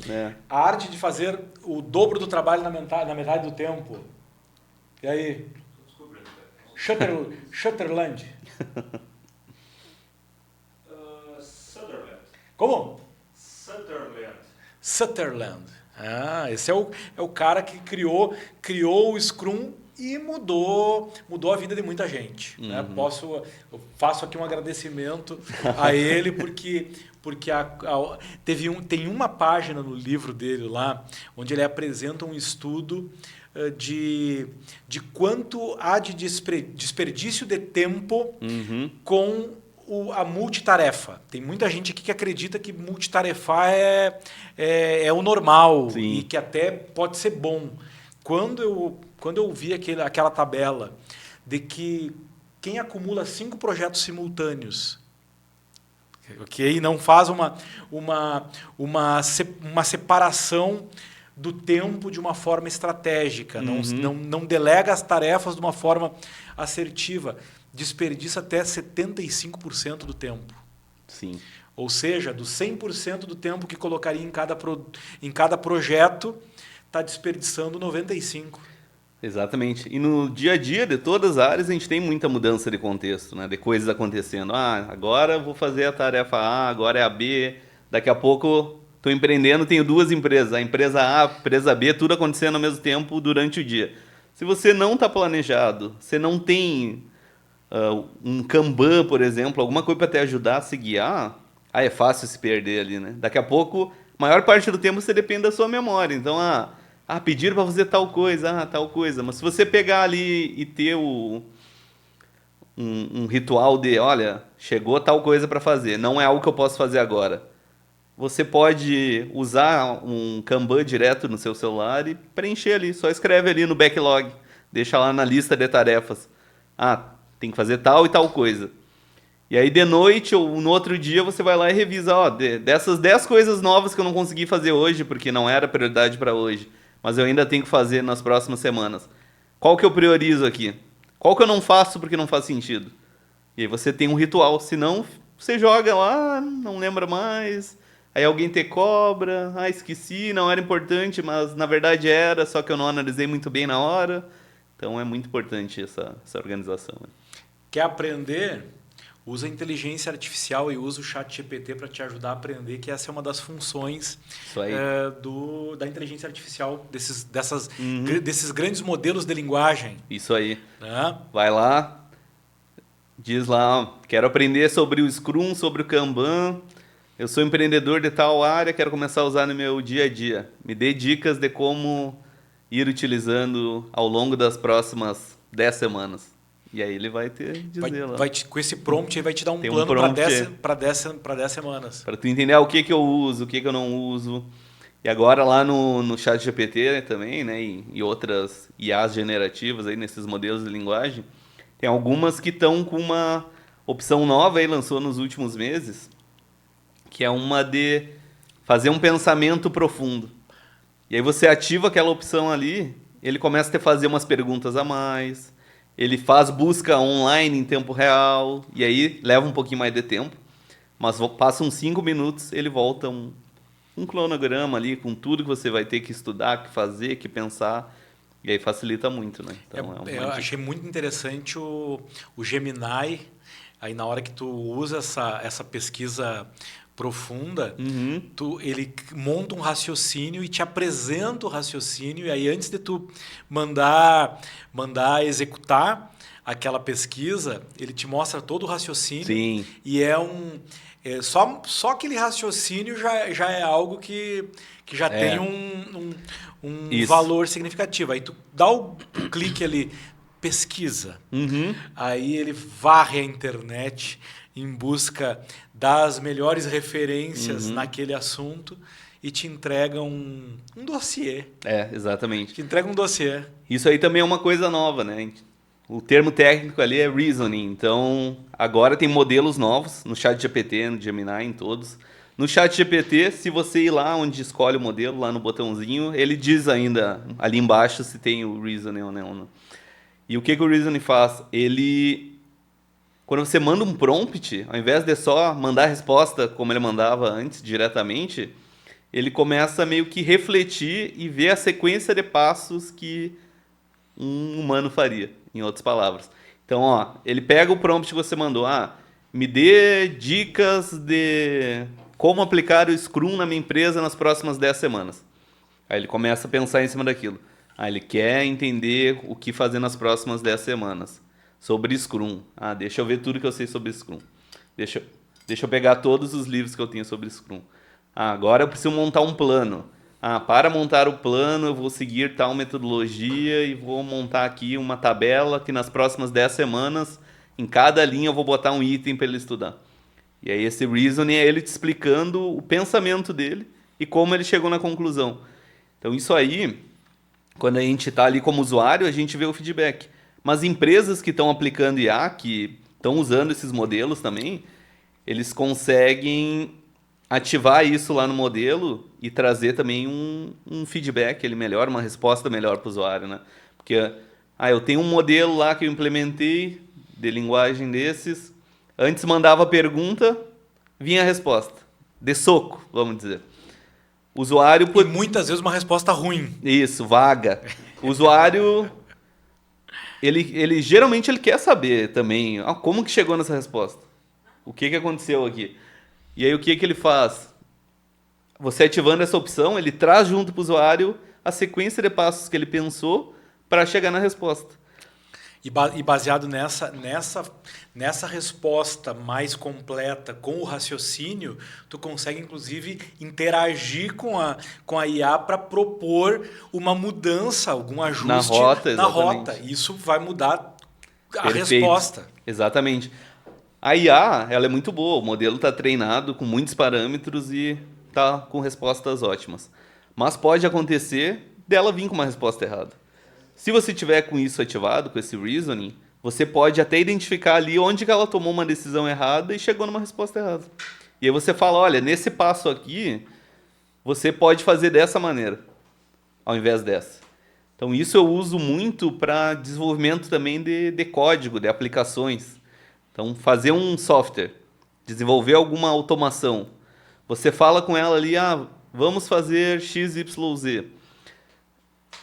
A arte de fazer o dobro do trabalho na metade do tempo. E aí? Sutherland. Sutherland. Como? Sutherland. Esse é o cara que criou o Scrum e mudou a vida de muita gente. Né? Eu faço aqui um agradecimento a ele porque tem uma página no livro dele lá onde ele apresenta um estudo de quanto há de desperdício de tempo com a multitarefa. Tem muita gente aqui que acredita que multitarefar é o normal. Sim. E que até pode ser bom. Quando eu vi aquela tabela de que quem acumula 5 projetos simultâneos, que não faz uma separação do tempo de uma forma estratégica, não delega as tarefas de uma forma assertiva, desperdiça até 75% do tempo. Sim. Ou seja, dos 100% do tempo que colocaria em cada projeto, está desperdiçando 95%. Exatamente. E no dia a dia de todas as áreas a gente tem muita mudança de contexto, né? De coisas acontecendo. Agora vou fazer a tarefa A, agora é a B, daqui a pouco estou empreendendo, tenho 2 empresas, a empresa A, a empresa B, tudo acontecendo ao mesmo tempo durante o dia. Se você não está planejado, você não tem um Kanban, por exemplo, alguma coisa para te ajudar a se guiar, é fácil se perder ali, né? Daqui a pouco, a maior parte do tempo você depende da sua memória. Então, pediram para fazer tal coisa, tal coisa. Mas se você pegar ali e ter um ritual de, olha, chegou tal coisa para fazer, não é algo que eu posso fazer agora. Você pode usar um Kanban direto no seu celular e preencher ali. Só escreve ali no backlog. Deixa lá na lista de tarefas. Tem que fazer tal e tal coisa. E aí de noite ou no outro dia você vai lá e revisa. Dessas 10 coisas novas que eu não consegui fazer hoje, porque não era prioridade para hoje, mas eu ainda tenho que fazer nas próximas semanas. Qual que eu priorizo aqui? Qual que eu não faço porque não faz sentido? E aí você tem um ritual. Senão você joga lá, não lembra mais... Aí alguém te cobra, esqueci, não era importante, mas na verdade era, só que eu não analisei muito bem na hora. Então é muito importante essa organização. Quer aprender? Usa a inteligência artificial e usa o ChatGPT para te ajudar a aprender, que essa é uma das funções da inteligência artificial, desses grandes modelos de linguagem. Isso aí. Vai lá, diz lá, quero aprender sobre o Scrum, sobre o Kanban... Eu sou empreendedor de tal área, quero começar a usar no meu dia a dia. Me dê dicas de como ir utilizando ao longo das próximas 10 semanas. E aí ele vai te dizer lá. Com esse prompt, ele vai te dar um plano para 10 semanas. Para tu entender o que eu uso, o que eu não uso. E agora lá no ChatGPT também, né, e outras IAs generativas aí nesses modelos de linguagem, tem algumas que estão com uma opção nova aí, lançou nos últimos meses, que é uma de fazer um pensamento profundo. E aí você ativa aquela opção ali, ele começa a te fazer umas perguntas a mais, ele faz busca online em tempo real, e aí leva um pouquinho mais de tempo, mas passa uns 5 minutos, ele volta um cronograma ali com tudo que você vai ter que estudar, que fazer, que pensar, e aí facilita muito, né? Então, Eu achei muito interessante o Gemini, aí na hora que tu usa essa pesquisa profunda, ele monta um raciocínio e te apresenta o raciocínio, e aí antes de tu mandar executar aquela pesquisa, ele te mostra todo o raciocínio. Sim. E só aquele raciocínio já é algo que já tem um valor significativo. Aí tu dá o clique ali, pesquisa. Aí ele varre a internet em busca das melhores referências naquele assunto e te entrega um dossiê. Exatamente. Te entrega um dossiê. Isso aí também é uma coisa nova, né? O termo técnico ali é reasoning. Então, agora tem modelos novos no ChatGPT, no Gemini, em todos. No ChatGPT, se você ir lá onde escolhe o modelo, lá no botãozinho, ele diz ainda ali embaixo se tem o reasoning ou não. E o que o reasoning faz? Quando você manda um prompt, ao invés de só mandar a resposta como ele mandava antes, diretamente, ele começa a meio que refletir e ver a sequência de passos que um humano faria, em outras palavras. Então, ele pega o prompt que você mandou. Me dê dicas de como aplicar o Scrum na minha empresa nas próximas 10 semanas. Aí ele começa a pensar em cima daquilo. Ele quer entender o que fazer nas próximas 10 semanas. Sobre Scrum. Deixa eu ver tudo que eu sei sobre Scrum. Deixa eu pegar todos os livros que eu tenho sobre Scrum. Agora eu preciso montar um plano. Para montar o plano eu vou seguir tal metodologia e vou montar aqui uma tabela que nas próximas 10 semanas, em cada linha eu vou botar um item para ele estudar. E aí esse reasoning é ele te explicando o pensamento dele e como ele chegou na conclusão. Então isso aí, quando a gente está ali como usuário, a gente vê o feedback. Mas empresas que estão aplicando IA, que estão usando esses modelos também, eles conseguem ativar isso lá no modelo e trazer também um feedback ele melhor, uma resposta melhor para o usuário, né? Porque eu tenho um modelo lá que eu implementei de linguagem desses, antes mandava a pergunta, vinha a resposta. De soco, vamos dizer. O usuário... E muitas vezes uma resposta ruim. Isso, vaga. O usuário... Ele geralmente ele quer saber também como que chegou nessa resposta. O que aconteceu aqui. E aí o que ele faz? Você ativando essa opção, ele traz junto para o usuário a sequência de passos que ele pensou para chegar na resposta. E baseado nessa resposta mais completa com o raciocínio, tu consegue, inclusive, interagir com a IA para propor uma mudança, algum ajuste na rota. Isso vai mudar a resposta. Exatamente. A IA ela é muito boa, o modelo está treinado com muitos parâmetros e está com respostas ótimas. Mas pode acontecer dela vir com uma resposta errada. Se você tiver com isso ativado, com esse reasoning, você pode até identificar ali onde que ela tomou uma decisão errada e chegou numa resposta errada. E aí você fala, olha, nesse passo aqui, você pode fazer dessa maneira, ao invés dessa. Então isso eu uso muito para desenvolvimento também de código, de aplicações. Então fazer um software, desenvolver alguma automação. Você fala com ela ali, vamos fazer XYZ.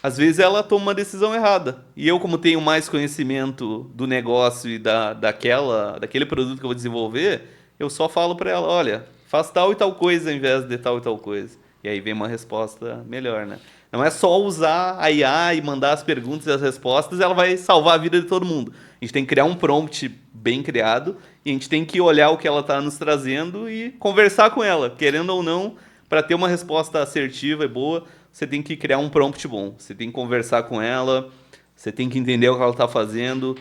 Às vezes ela toma uma decisão errada. E eu, como tenho mais conhecimento do negócio e daquele produto que eu vou desenvolver, eu só falo para ela, olha, faz tal e tal coisa ao invés de tal e tal coisa. E aí vem uma resposta melhor, né? Não é só usar a IA e mandar as perguntas e as respostas, ela vai salvar a vida de todo mundo. A gente tem que criar um prompt bem criado e a gente tem que olhar o que ela está nos trazendo e conversar com ela, querendo ou não, para ter uma resposta assertiva e boa, você tem que criar um prompt bom. Você tem que conversar com ela, você tem que entender o que ela está fazendo,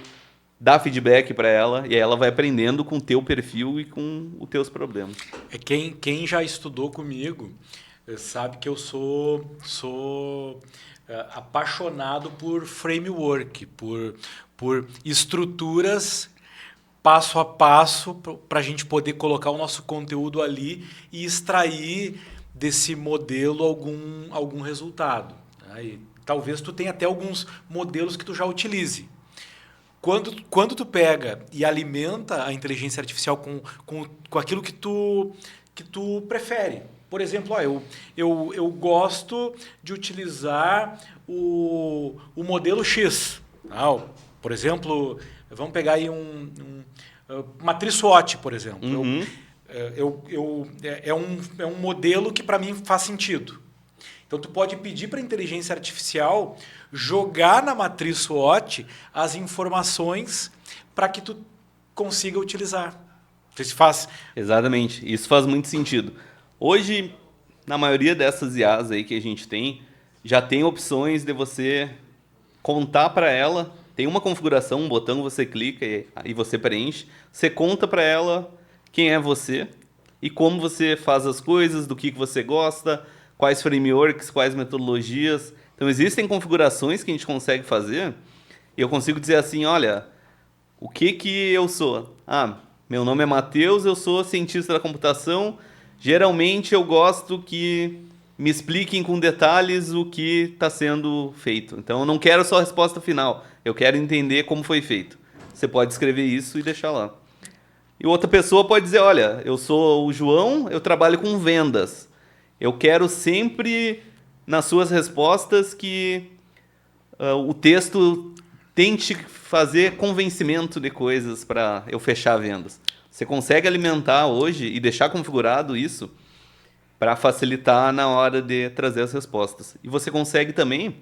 dar feedback para ela, e aí ela vai aprendendo com o teu perfil e com os teus problemas. Quem já estudou comigo sabe que eu sou apaixonado por framework, por estruturas passo a passo para a gente poder colocar o nosso conteúdo ali e extrair desse modelo algum resultado. E talvez tu tenha até alguns modelos que tu já utilize. quando tu pega e alimenta a inteligência artificial com aquilo que tu prefere. Por exemplo, eu gosto de utilizar o modelo X. Por exemplo, vamos pegar aí matriz SWOT, por exemplo. Uhum. É um modelo que para mim faz sentido. Então, tu pode pedir para a inteligência artificial jogar na matriz SWOT as informações para que tu consiga utilizar. Não sei se faz. Exatamente. Isso faz muito sentido. Hoje, na maioria dessas IAs aí que a gente tem, já tem opções de você contar para ela. Tem uma configuração, um botão que você clica e você preenche. Você conta para ela quem é você e como você faz as coisas, do que você gosta, quais frameworks, quais metodologias. Então, existem configurações que a gente consegue fazer e eu consigo dizer assim, olha, o que eu sou? Meu nome é Matheus, eu sou cientista da computação. Geralmente, eu gosto que me expliquem com detalhes o que está sendo feito. Então, eu não quero só a resposta final, eu quero entender como foi feito. Você pode escrever isso e deixar lá. E outra pessoa pode dizer, olha, eu sou o João, eu trabalho com vendas. Eu quero sempre, nas suas respostas, que o texto tente fazer convencimento de coisas para eu fechar vendas. Você consegue alimentar hoje e deixar configurado isso para facilitar na hora de trazer as respostas. E você consegue também...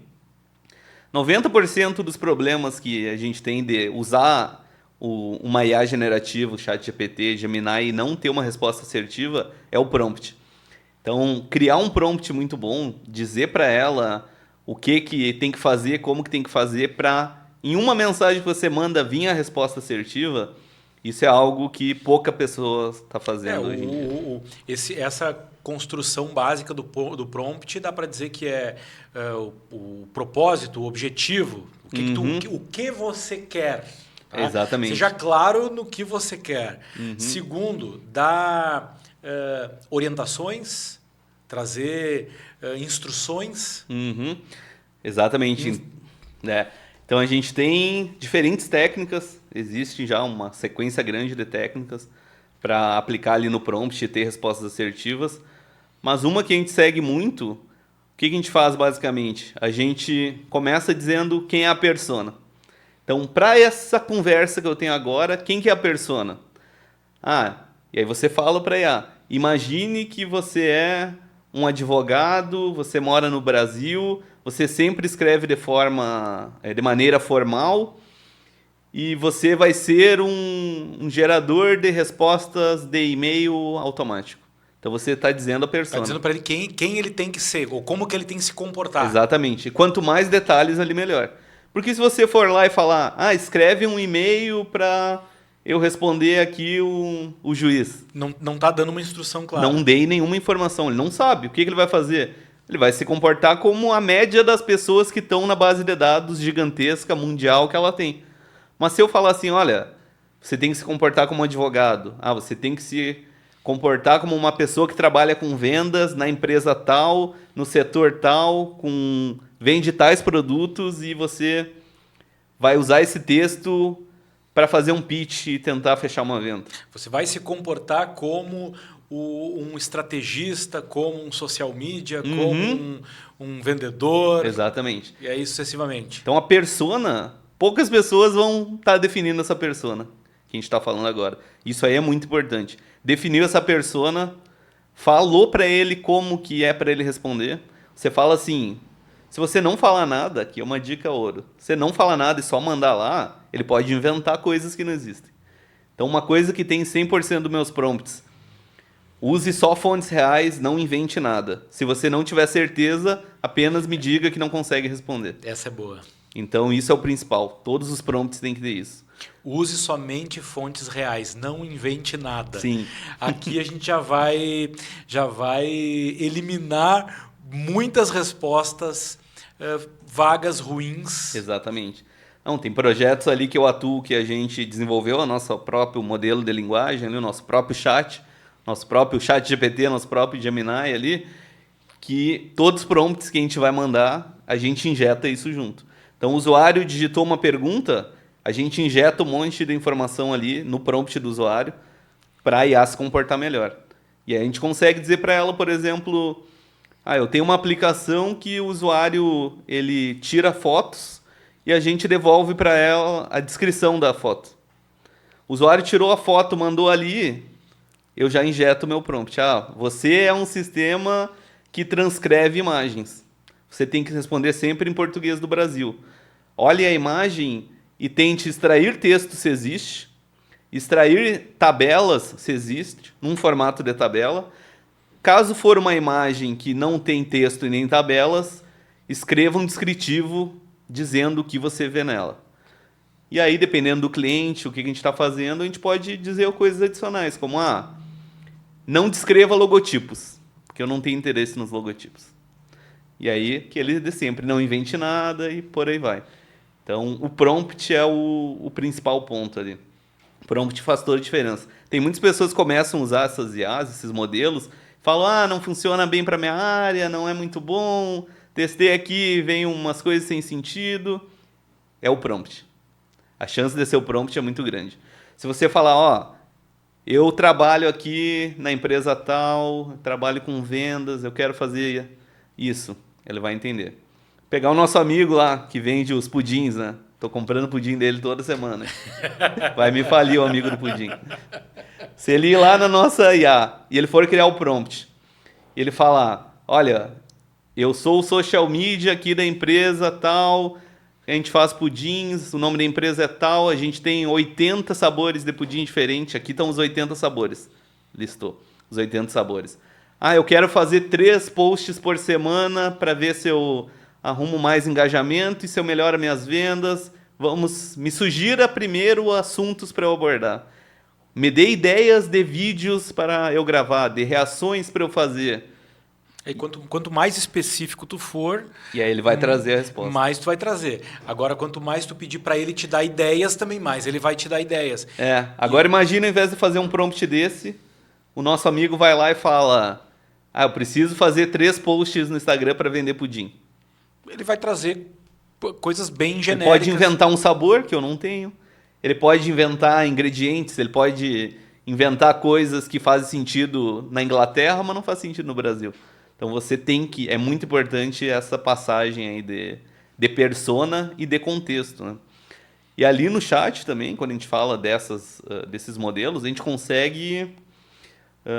90% dos problemas que a gente tem de usar uma IA generativa, o ChatGPT, Gemini, e não ter uma resposta assertiva é o prompt. Então, criar um prompt muito bom, dizer para ela o que tem que fazer, como que tem que fazer, para em uma mensagem que você manda vir a resposta assertiva, isso é algo que pouca pessoa está fazendo hoje em dia. Essa construção básica do prompt dá para dizer que é o propósito, o objetivo, o que você quer. Tá? Exatamente. Seja claro no que você quer. Segundo, dar orientações, trazer instruções. Exatamente. Então, a gente tem diferentes técnicas, existe já uma sequência grande de técnicas para aplicar ali no prompt e ter respostas assertivas. Mas uma que a gente segue muito, o que a gente faz basicamente? A gente começa dizendo quem é a persona. Então, para essa conversa que eu tenho agora, quem que é a persona? E aí você fala para ela, imagine que você é um advogado, você mora no Brasil, você sempre escreve de maneira formal e você vai ser um gerador de respostas de e-mail automático. Então você está dizendo a persona. Está dizendo para ele quem ele tem que ser, ou como que ele tem que se comportar. Exatamente. E quanto mais detalhes ali, melhor. Porque se você for lá e falar, escreve um e-mail para eu responder aqui o juiz. Não está dando uma instrução clara. Não dei nenhuma informação. Ele não sabe. O que ele vai fazer? Ele vai se comportar como a média das pessoas que estão na base de dados gigantesca, mundial, que ela tem. Mas se eu falar assim, olha, você tem que se comportar como um advogado. Você tem que se comportar como uma pessoa que trabalha com vendas na empresa tal, no setor tal, vende tais produtos e você vai usar esse texto para fazer um pitch e tentar fechar uma venda. Você vai se comportar como um estrategista, como um social media, como um vendedor. Exatamente. E aí sucessivamente. Então a persona, poucas pessoas vão estar definindo essa persona que a gente está falando agora. Isso aí é muito importante. Definiu essa persona, falou para ele como que é para ele responder. Você fala assim, se você não falar nada, aqui é uma dica ouro, você não falar nada e só mandar lá, ele pode inventar coisas que não existem. Então uma coisa que tem 100% dos meus prompts, use só fontes reais, não invente nada. Se você não tiver certeza, apenas me diga que não consegue responder. Essa é boa. Então isso é o principal, todos os prompts têm que ter isso. Use somente fontes reais, não invente nada. Sim. Aqui a gente já vai eliminar muitas respostas vagas, ruins. Exatamente. Não, tem projetos ali que eu atuo, que a gente desenvolveu o nosso próprio modelo de linguagem, o nosso próprio chat, nosso próprio chat GPT, nosso próprio Gemini ali, que todos os prompts que a gente vai mandar, a gente injeta isso junto. Então o usuário digitou uma pergunta, A gente injeta um monte de informação ali no prompt do usuário para a IA se comportar melhor. E aí a gente consegue dizer para ela, por exemplo, eu tenho uma aplicação que o usuário ele tira fotos e a gente devolve para ela a descrição da foto. O usuário tirou a foto, mandou ali, eu já injeto o meu prompt. Você é um sistema que transcreve imagens. Você tem que responder sempre em português do Brasil. Olhe a imagem e tente extrair texto se existe, extrair tabelas se existe, num formato de tabela. Caso for uma imagem que não tem texto e nem tabelas, escreva um descritivo dizendo o que você vê nela. E aí, dependendo do cliente, o que a gente está fazendo, a gente pode dizer coisas adicionais, como, não descreva logotipos, porque eu não tenho interesse nos logotipos. E aí, que ele de sempre não invente nada e por aí vai. Então, o prompt é o principal ponto ali. O prompt faz toda a diferença. Tem muitas pessoas que começam a usar essas IAs, esses modelos, falam, não funciona bem para minha área, não é muito bom, testei aqui, vem umas coisas sem sentido. É o prompt. A chance de ser o prompt é muito grande. Se você falar, eu trabalho aqui na empresa tal, trabalho com vendas, eu quero fazer isso, ele vai entender. Pegar o nosso amigo lá, que vende os pudins, né? Tô comprando pudim dele toda semana. Vai me falir o amigo do pudim. Se ele ir lá na nossa IA e ele for criar o prompt, e ele falar, olha, eu sou o social media aqui da empresa tal, a gente faz pudins, o nome da empresa é tal, a gente tem 80 sabores de pudim diferente, aqui estão os 80 sabores. Listou os 80 sabores. Eu quero fazer 3 posts por semana para ver se eu arrumo mais engajamento e se eu melhoro minhas vendas. Me sugira primeiro assuntos para eu abordar. Me dê ideias de vídeos para eu gravar, de reações para eu fazer. E quanto mais específico tu for... E aí ele vai trazer a resposta. Mais tu vai trazer. Agora, quanto mais tu pedir para ele te dar ideias, também mais ele vai te dar ideias. Agora imagina, ao invés de fazer um prompt desse, o nosso amigo vai lá e fala, eu preciso fazer 3 posts no Instagram para vender pudim. Ele vai trazer coisas bem genéricas. Ele pode inventar um sabor que eu não tenho. Ele pode inventar ingredientes, ele pode inventar coisas que fazem sentido na Inglaterra, mas não faz sentido no Brasil. Então você tem que... É muito importante essa passagem aí de persona e de contexto, né? E ali no chat também, quando a gente fala desses modelos, a gente consegue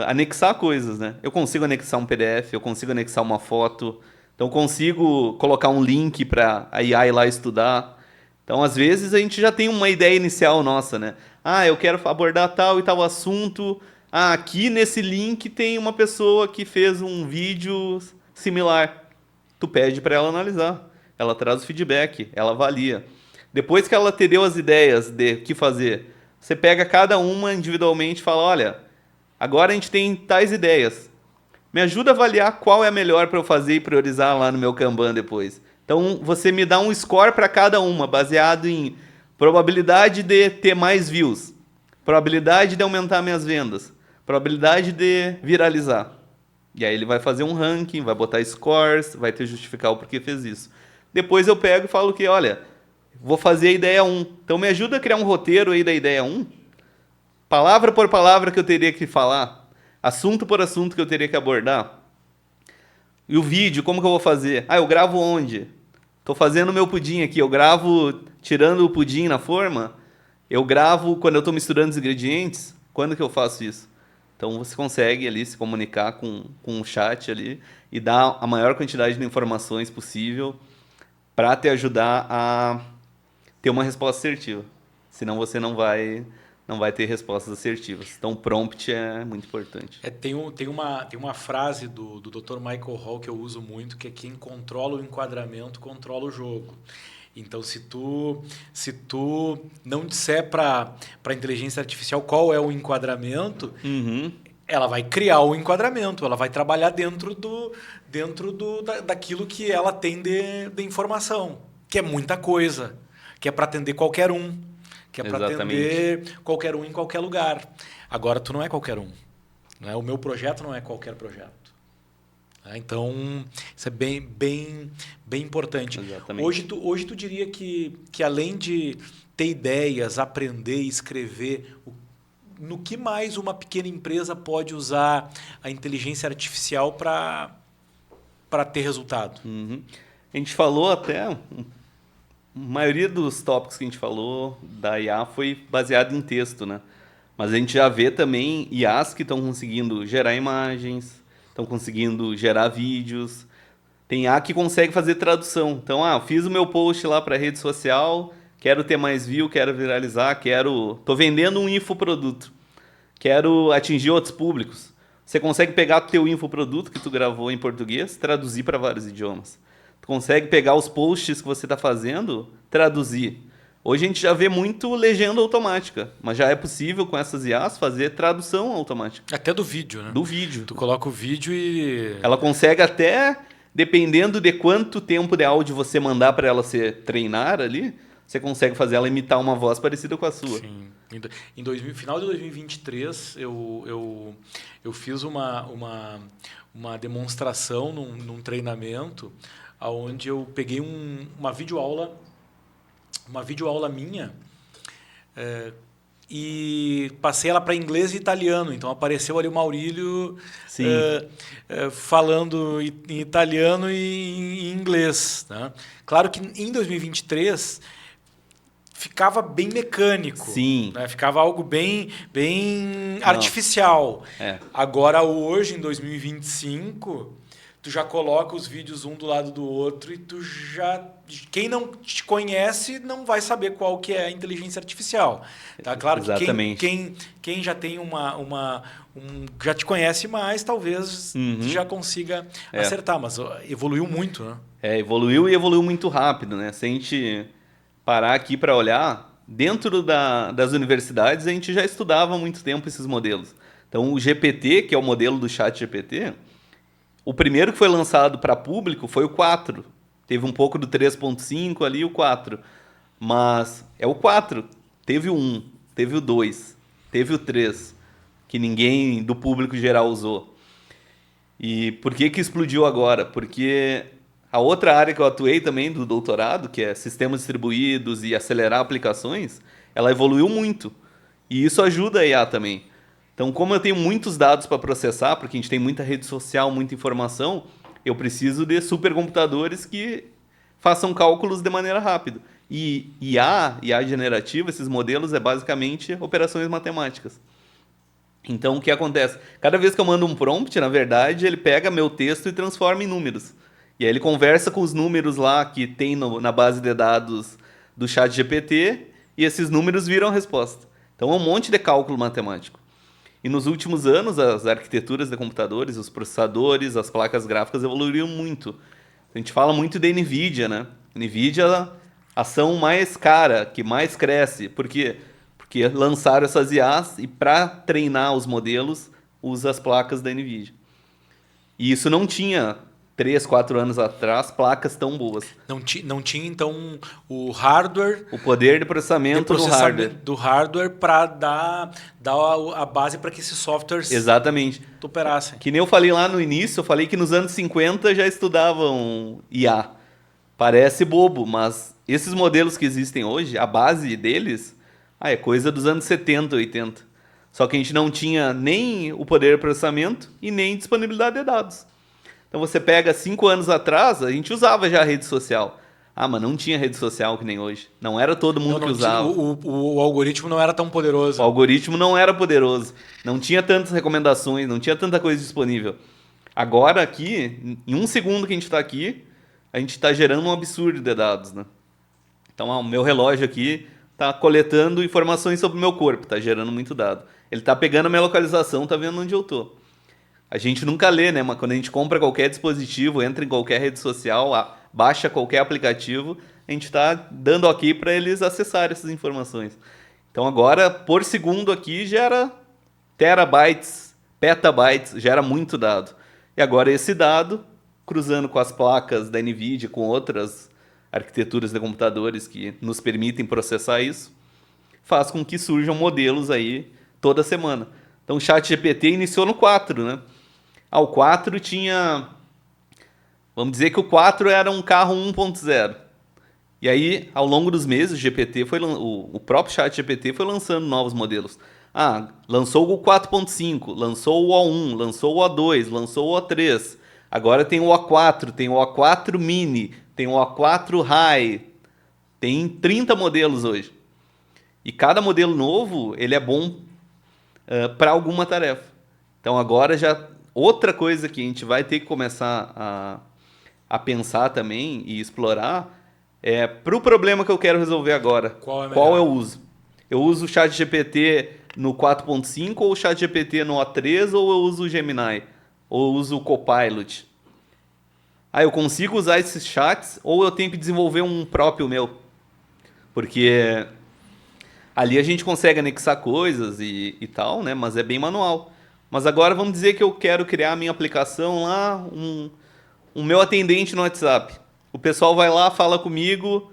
anexar coisas, né? Eu consigo anexar um PDF, eu consigo anexar uma foto, então eu consigo colocar um link para a IA ir lá estudar. Então, às vezes, a gente já tem uma ideia inicial nossa, né? Eu quero abordar tal e tal assunto... aqui nesse link tem uma pessoa que fez um vídeo similar. Tu pede para ela analisar. Ela traz o feedback, ela avalia. Depois que ela te deu as ideias de o que fazer, você pega cada uma individualmente e fala, olha, agora a gente tem tais ideias. Me ajuda a avaliar qual é a melhor para eu fazer e priorizar lá no meu Kanban depois. Então, você me dá um score para cada uma, baseado em probabilidade de ter mais views, probabilidade de aumentar minhas vendas, probabilidade de viralizar. E aí ele vai fazer um ranking, vai botar scores, vai te justificar o porquê fez isso. Depois eu pego e falo que, olha, vou fazer a ideia 1. Então me ajuda a criar um roteiro aí da ideia 1. Palavra por palavra que eu teria que falar. Assunto por assunto que eu teria que abordar. E o vídeo, como que eu vou fazer? Eu gravo onde? Estou fazendo meu pudim aqui. Eu gravo tirando o pudim na forma. Eu gravo quando eu estou misturando os ingredientes. Quando que eu faço isso? Então você consegue ali se comunicar com o chat ali e dar a maior quantidade de informações possível para te ajudar a ter uma resposta assertiva. Senão você não vai ter respostas assertivas. Então, prompt é muito importante. Tem uma frase do Dr. Michael Hall que eu uso muito, que é quem controla o enquadramento, controla o jogo. Então, se tu não disser para a inteligência artificial qual é o enquadramento, ela vai criar o enquadramento, ela vai trabalhar dentro daquilo que ela tem de informação, que é muita coisa, que é para atender qualquer um. Que é para atender qualquer um em qualquer lugar. Agora, tu não é qualquer um. Né? O meu projeto não é qualquer projeto. Tá? Então, isso é bem importante. Exatamente. Hoje tu diria que além de ter ideias, aprender e escrever, no que mais uma pequena empresa pode usar a inteligência artificial para ter resultado? Uhum. A gente falou até, a maioria dos tópicos que a gente falou da IA foi baseado em texto, né? Mas a gente já vê também IAs que estão conseguindo gerar imagens, estão conseguindo gerar vídeos. Tem IA que consegue fazer tradução. Então, fiz o meu post lá para rede social, quero ter mais view, quero viralizar, tô vendendo um infoproduto, quero atingir outros públicos. Você consegue pegar o teu infoproduto que tu gravou em português, traduzir para vários idiomas. Tu consegue pegar os posts que você está fazendo, traduzir. Hoje a gente já vê muito legenda automática, mas já é possível com essas IAs fazer tradução automática. Até do vídeo, né? Do vídeo. Tu coloca o vídeo e... Ela consegue até, dependendo de quanto tempo de áudio você mandar para ela se treinar ali, você consegue fazer ela imitar uma voz parecida com a sua. Sim. Final de 2023, eu fiz uma demonstração num treinamento onde eu peguei uma videoaula minha e passei ela para inglês e italiano. Então apareceu ali o Maurílio falando em italiano e em inglês. Né? Claro que em 2023 ficava bem mecânico. Sim. Né? Ficava algo bem artificial. É. Agora, hoje, em 2025... tu já coloca os vídeos um do lado do outro e quem não te conhece não vai saber qual que é a inteligência artificial. Tá? Claro que quem já tem já te conhece mais, talvez já consiga acertar, mas evoluiu muito, né? Evoluiu e evoluiu muito rápido, né? Se a gente parar aqui para olhar, dentro das universidades a gente já estudava há muito tempo esses modelos. Então o GPT, que é o modelo do chat GPT, o primeiro que foi lançado para público foi o 4. Teve um pouco do 3.5 ali, o 4. Mas é o 4. Teve o 1, teve o 2, teve o 3, que ninguém do público geral usou. E por que explodiu agora? Porque a outra área que eu atuei também do doutorado, que é sistemas distribuídos e acelerar aplicações, ela evoluiu muito. E isso ajuda a IA também. Então, como eu tenho muitos dados para processar, porque a gente tem muita rede social, muita informação, eu preciso de supercomputadores que façam cálculos de maneira rápida. E IA generativa, esses modelos, é basicamente operações matemáticas. Então, o que acontece? Cada vez que eu mando um prompt, na verdade, ele pega meu texto e transforma em números. E aí ele conversa com os números lá que tem na base de dados do chat GPT e esses números viram a resposta. Então, é um monte de cálculo matemático. E nos últimos anos, as arquiteturas de computadores, os processadores, as placas gráficas evoluíram muito. A gente fala muito da NVIDIA, né? NVIDIA é a ação mais cara, que mais cresce. Por quê? Porque lançaram essas IAs e para treinar os modelos, usa as placas da NVIDIA. E isso não tinha 3, 4 anos atrás placas tão boas. Não tinha, então, o hardware... O poder de processamento do hardware para dar a base para que esses softwares exatamente operassem. Que nem eu falei lá no início, eu falei que nos anos 50 já estudavam IA. Parece bobo, mas esses modelos que existem hoje, a base deles é coisa dos anos 70, 80. Só que a gente não tinha nem o poder de processamento e nem disponibilidade de dados. Então você pega 5 anos atrás, a gente usava já a rede social. Mas não tinha rede social que nem hoje. Não era todo mundo que usava. O algoritmo não era tão poderoso. O algoritmo não era poderoso. Não tinha tantas recomendações, não tinha tanta coisa disponível. Agora aqui, em 1 segundo que a gente está aqui, a gente está gerando um absurdo de dados, né? Então o meu relógio aqui está coletando informações sobre o meu corpo, está gerando muito dado. Ele está pegando a minha localização, está vendo onde eu estou. A gente nunca lê, né? Mas quando a gente compra qualquer dispositivo, entra em qualquer rede social, baixa qualquer aplicativo, a gente está dando ok para eles acessarem essas informações. Então agora, por segundo aqui, gera terabytes, petabytes, gera muito dado. E agora esse dado, cruzando com as placas da NVIDIA, com outras arquiteturas de computadores que nos permitem processar isso, faz com que surjam modelos aí toda semana. Então o ChatGPT iniciou no 4, né? O 4 tinha Vamos dizer que o 4 era um carro 1.0. E aí, ao longo dos meses, o próprio chat GPT foi lançando novos modelos. Lançou o 4.5, lançou o O1, lançou o O2, lançou o O3. Agora tem o O4, tem o O4 Mini, tem o O4 High. Tem 30 modelos hoje. E cada modelo novo, ele é bom para alguma tarefa. Então agora já outra coisa que a gente vai ter que começar a pensar também e explorar é para o problema que eu quero resolver agora. Qual eu uso? Eu uso o ChatGPT no 4.5 ou o ChatGPT no O3 ou eu uso o Gemini? Ou eu uso o Copilot? Eu consigo usar esses chats ou eu tenho que desenvolver um próprio meu? Porque ali a gente consegue anexar coisas e tal, né? Mas é bem manual. Mas agora vamos dizer que eu quero criar a minha aplicação lá, um meu atendente no WhatsApp. O pessoal vai lá, fala comigo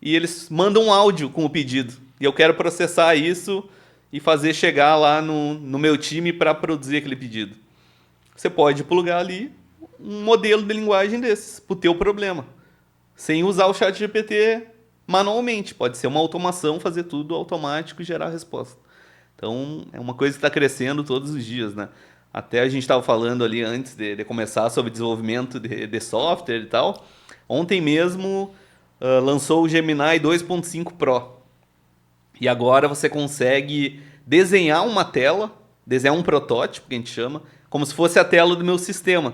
e eles mandam um áudio com o pedido. E eu quero processar isso e fazer chegar lá no meu time para produzir aquele pedido. Você pode plugar ali um modelo de linguagem desses para o teu problema. Sem usar o ChatGPT manualmente. Pode ser uma automação, fazer tudo automático e gerar a resposta. Então, é uma coisa que está crescendo todos os dias, né? Até a gente estava falando ali antes de começar sobre desenvolvimento de software e tal. Ontem mesmo lançou o Gemini 2.5 Pro. E agora você consegue desenhar uma tela, desenhar um protótipo, que a gente chama, como se fosse a tela do meu sistema.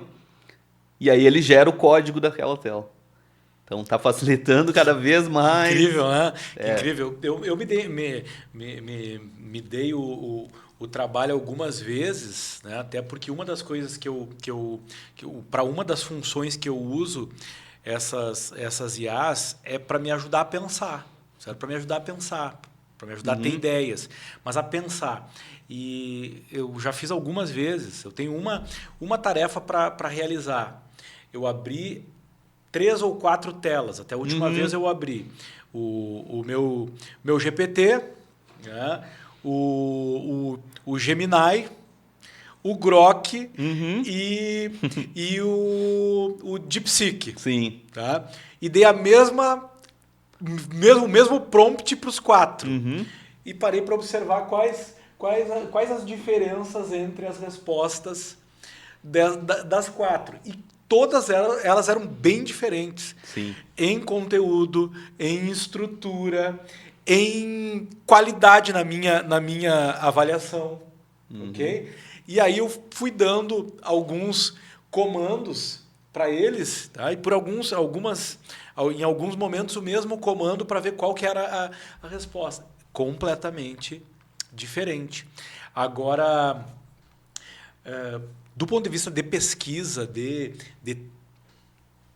E aí ele gera o código daquela tela. Então está facilitando cada vez mais. Incrível, né? Incrível. Eu me dei o trabalho algumas vezes, né? Até porque uma das coisas que eu para uma das funções que eu uso essas IAs é para me ajudar a pensar, certo? Para me ajudar a pensar, para me ajudar a ter ideias, mas a pensar. E eu já fiz algumas vezes. Eu tenho uma tarefa para realizar. Eu abri 3 ou 4 telas. Até a última vez eu abri o meu GPT, né? o Gemini, o Grok e o DeepSeek. Sim. Tá? E dei o mesmo prompt para os 4. E parei para observar quais as diferenças entre as respostas das 4. E todas elas eram bem diferentes. Sim. Em conteúdo, em estrutura, em qualidade na minha avaliação. Ok? E aí eu fui dando alguns comandos para eles, tá? E em alguns momentos o mesmo comando para ver qual que era a resposta. Completamente diferente. Agora, do ponto de vista de pesquisa, de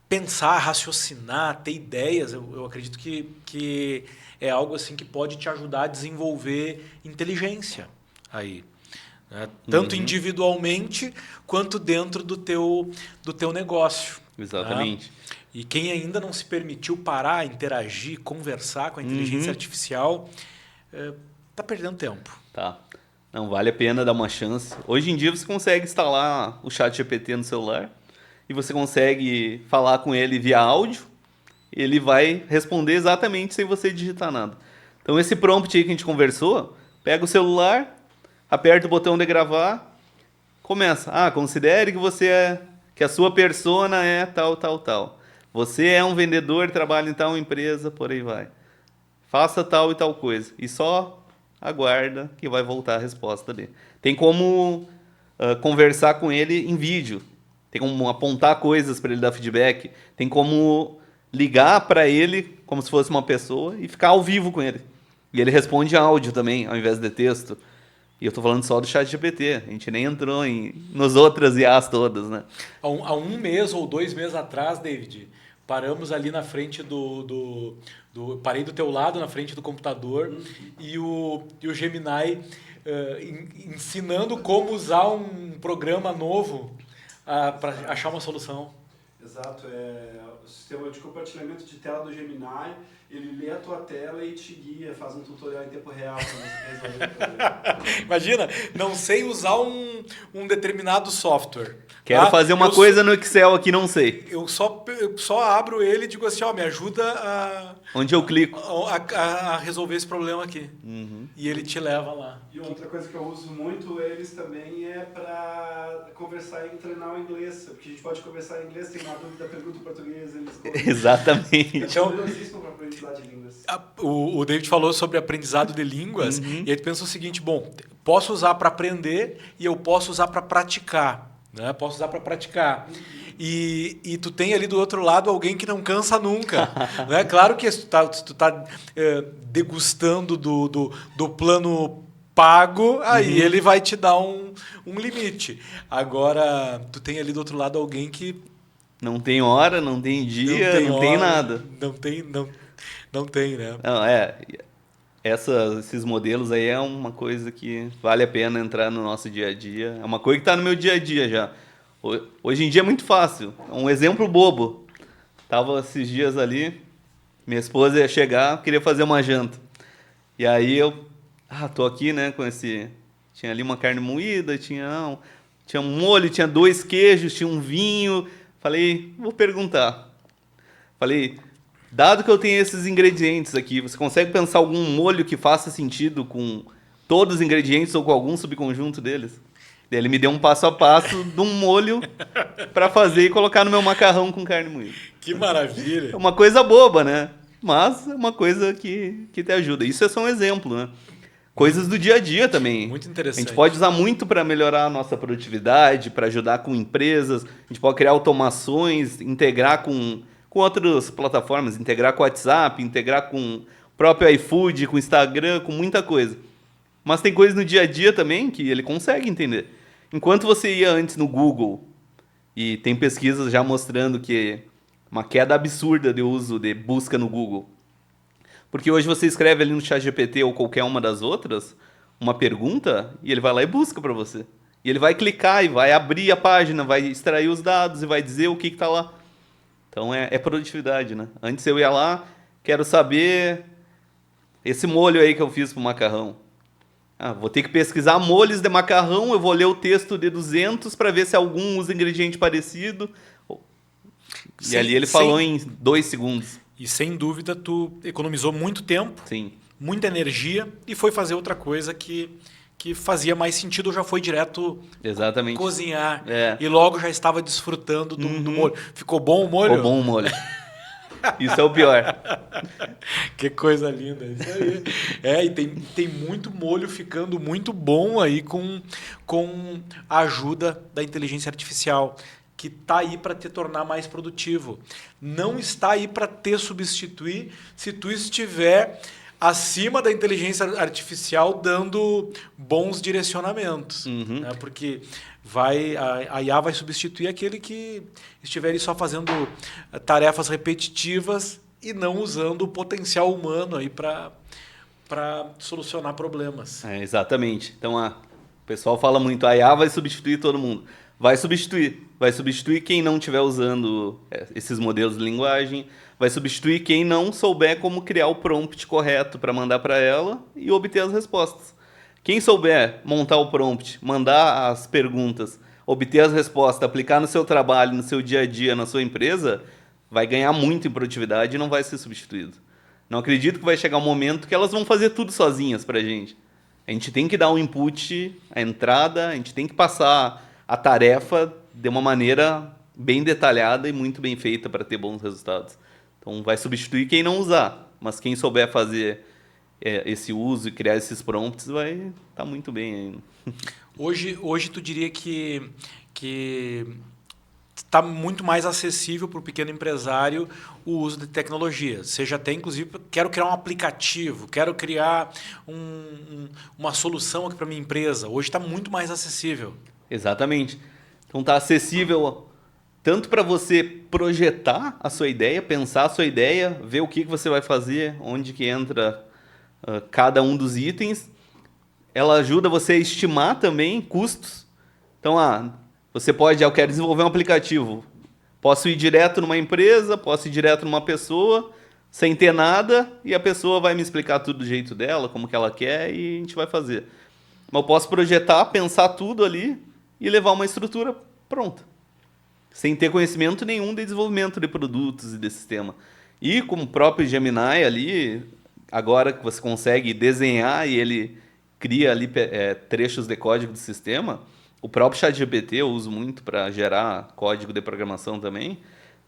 pensar, raciocinar, ter ideias, eu acredito que é algo assim que pode te ajudar a desenvolver inteligência aí. Né? Tanto individualmente quanto dentro do teu negócio. Exatamente. Né? E quem ainda não se permitiu parar, interagir, conversar com a inteligência artificial, está perdendo tempo. Tá. Não, vale a pena dar uma chance. Hoje em dia você consegue instalar o ChatGPT no celular e você consegue falar com ele via áudio. Ele vai responder exatamente sem você digitar nada. Então esse prompt aí que a gente conversou, pega o celular, aperta o botão de gravar, começa. Considere que a sua persona é tal, tal, tal. Você é um vendedor, trabalha em tal empresa, por aí vai. Faça tal e tal coisa. E só aguarda que vai voltar a resposta dele. Tem como conversar com ele em vídeo. Tem como apontar coisas para ele dar feedback. Tem como ligar para ele como se fosse uma pessoa e ficar ao vivo com ele. E ele responde áudio também, ao invés de texto. E eu estou falando só do ChatGPT. A gente nem entrou nos outras IAs todas, né? Há um mês ou 2 meses atrás, David, paramos ali na frente parei do teu lado, na frente do computador, e o Gemini ensinando como usar um programa novo para achar uma solução. Exato. o sistema de compartilhamento de tela do Gemini, ele lê a tua tela e te guia, faz um tutorial em tempo real para você resolver o problema. Imagina, não sei usar um determinado software. Quero fazer uma coisa no Excel aqui, não sei. Eu só abro ele e digo assim, me ajuda Onde eu clico? a resolver esse problema aqui. E ele te leva lá. E outra coisa que eu uso muito eles também é para conversar e treinar o inglês. Porque a gente pode conversar em inglês, tem uma dúvida, pergunta em português, eles Exatamente. Então, para aprendizado de línguas. O David falou sobre aprendizado de línguas e aí tu pensa o seguinte, posso usar para aprender e eu posso usar para praticar. Né? Posso usar para praticar. E tu tem ali do outro lado alguém que não cansa nunca. Né? Claro que se tu tá degustando do plano pago, aí ele vai te dar um limite. Agora, tu tem ali do outro lado alguém que... Não tem hora, não tem dia, não tem nada. Não tem, né? Não, esses modelos aí é uma coisa que vale a pena entrar no nosso dia a dia. É uma coisa que está no meu dia a dia já. Hoje em dia é muito fácil. Um exemplo bobo. Tava esses dias ali, minha esposa ia chegar, queria fazer uma janta. E aí eu, tô aqui, né, com esse... Tinha ali uma carne moída, tinha um molho, tinha 2 queijos, tinha um vinho. Falei, vou perguntar. Falei, dado que eu tenho esses ingredientes aqui, você consegue pensar algum molho que faça sentido com todos os ingredientes ou com algum subconjunto deles? Daí ele me deu um passo a passo de um molho para fazer e colocar no meu macarrão com carne moída. Que maravilha! É uma coisa boba, né? Mas é uma coisa que te ajuda. Isso é só um exemplo, né? Coisas do dia a dia também. Muito interessante. A gente pode usar muito para melhorar a nossa produtividade, para ajudar com empresas. A gente pode criar automações, integrar com outras plataformas, integrar com o WhatsApp, integrar com o próprio iFood, com o Instagram, com muita coisa. Mas tem coisas no dia a dia também que ele consegue entender. Enquanto você ia antes no Google, e tem pesquisas já mostrando que uma queda absurda de uso de busca no Google. Porque hoje você escreve ali no ChatGPT ou qualquer uma das outras, uma pergunta, e ele vai lá e busca para você. E ele vai clicar e vai abrir a página, vai extrair os dados e vai dizer o que está lá. Então é produtividade, né? Antes eu ia lá, quero saber esse molho aí que eu fiz pro macarrão. Vou ter que pesquisar molhos de macarrão, eu vou ler o texto de 200 para ver se algum usa ingrediente parecido. E ali ele falou em 2 segundos. E sem dúvida tu economizou muito tempo, Sim. Muita energia e foi fazer outra coisa que fazia mais sentido ou já foi direto Exatamente. Cozinhar. E logo já estava desfrutando do molho. Ficou bom o molho? Ficou bom o molho. Isso é o pior. Que coisa linda. Isso aí. E tem muito molho ficando muito bom aí com a ajuda da inteligência artificial, que está aí para te tornar mais produtivo. Não está aí para te substituir se tu estiver acima da inteligência artificial dando bons direcionamentos. Né? Porque a IA vai substituir aquele que estiver ali só fazendo tarefas repetitivas e não usando o potencial humano aí para solucionar problemas. Exatamente. Então, o pessoal fala muito, a IA vai substituir todo mundo. Vai substituir quem não estiver usando esses modelos de linguagem, vai substituir quem não souber como criar o prompt correto para mandar para ela e obter as respostas. Quem souber montar o prompt, mandar as perguntas, obter as respostas, aplicar no seu trabalho, no seu dia a dia, na sua empresa, vai ganhar muito em produtividade e não vai ser substituído. Não acredito que vai chegar um momento que elas vão fazer tudo sozinhas para a gente. A gente tem que dar um input, a entrada, a gente tem que passar a tarefa de uma maneira bem detalhada e muito bem feita para ter bons resultados. Então, vai substituir quem não usar, mas quem souber fazer esse uso e criar esses prompts vai estar muito bem ainda. Hoje tu diria que está muito mais acessível para o pequeno empresário o uso de tecnologia. Seja até, inclusive, quero criar um aplicativo, quero criar uma solução aqui para minha empresa. Hoje está muito mais acessível. Exatamente. Então está acessível tanto para você projetar a sua ideia, pensar a sua ideia, ver o que você vai fazer, onde que entra cada um dos itens. Ela ajuda você a estimar também custos. Então, você pode, eu quero desenvolver um aplicativo. Posso ir direto numa empresa, posso ir direto numa pessoa, sem ter nada, e a pessoa vai me explicar tudo do jeito dela, como que ela quer, e a gente vai fazer. Mas eu posso projetar, pensar tudo ali e levar uma estrutura pronta. Sem ter conhecimento nenhum de desenvolvimento de produtos e de sistema. E com o próprio Gemini ali, agora que você consegue desenhar e ele cria ali trechos de código do sistema, o próprio ChatGPT eu uso muito para gerar código de programação também.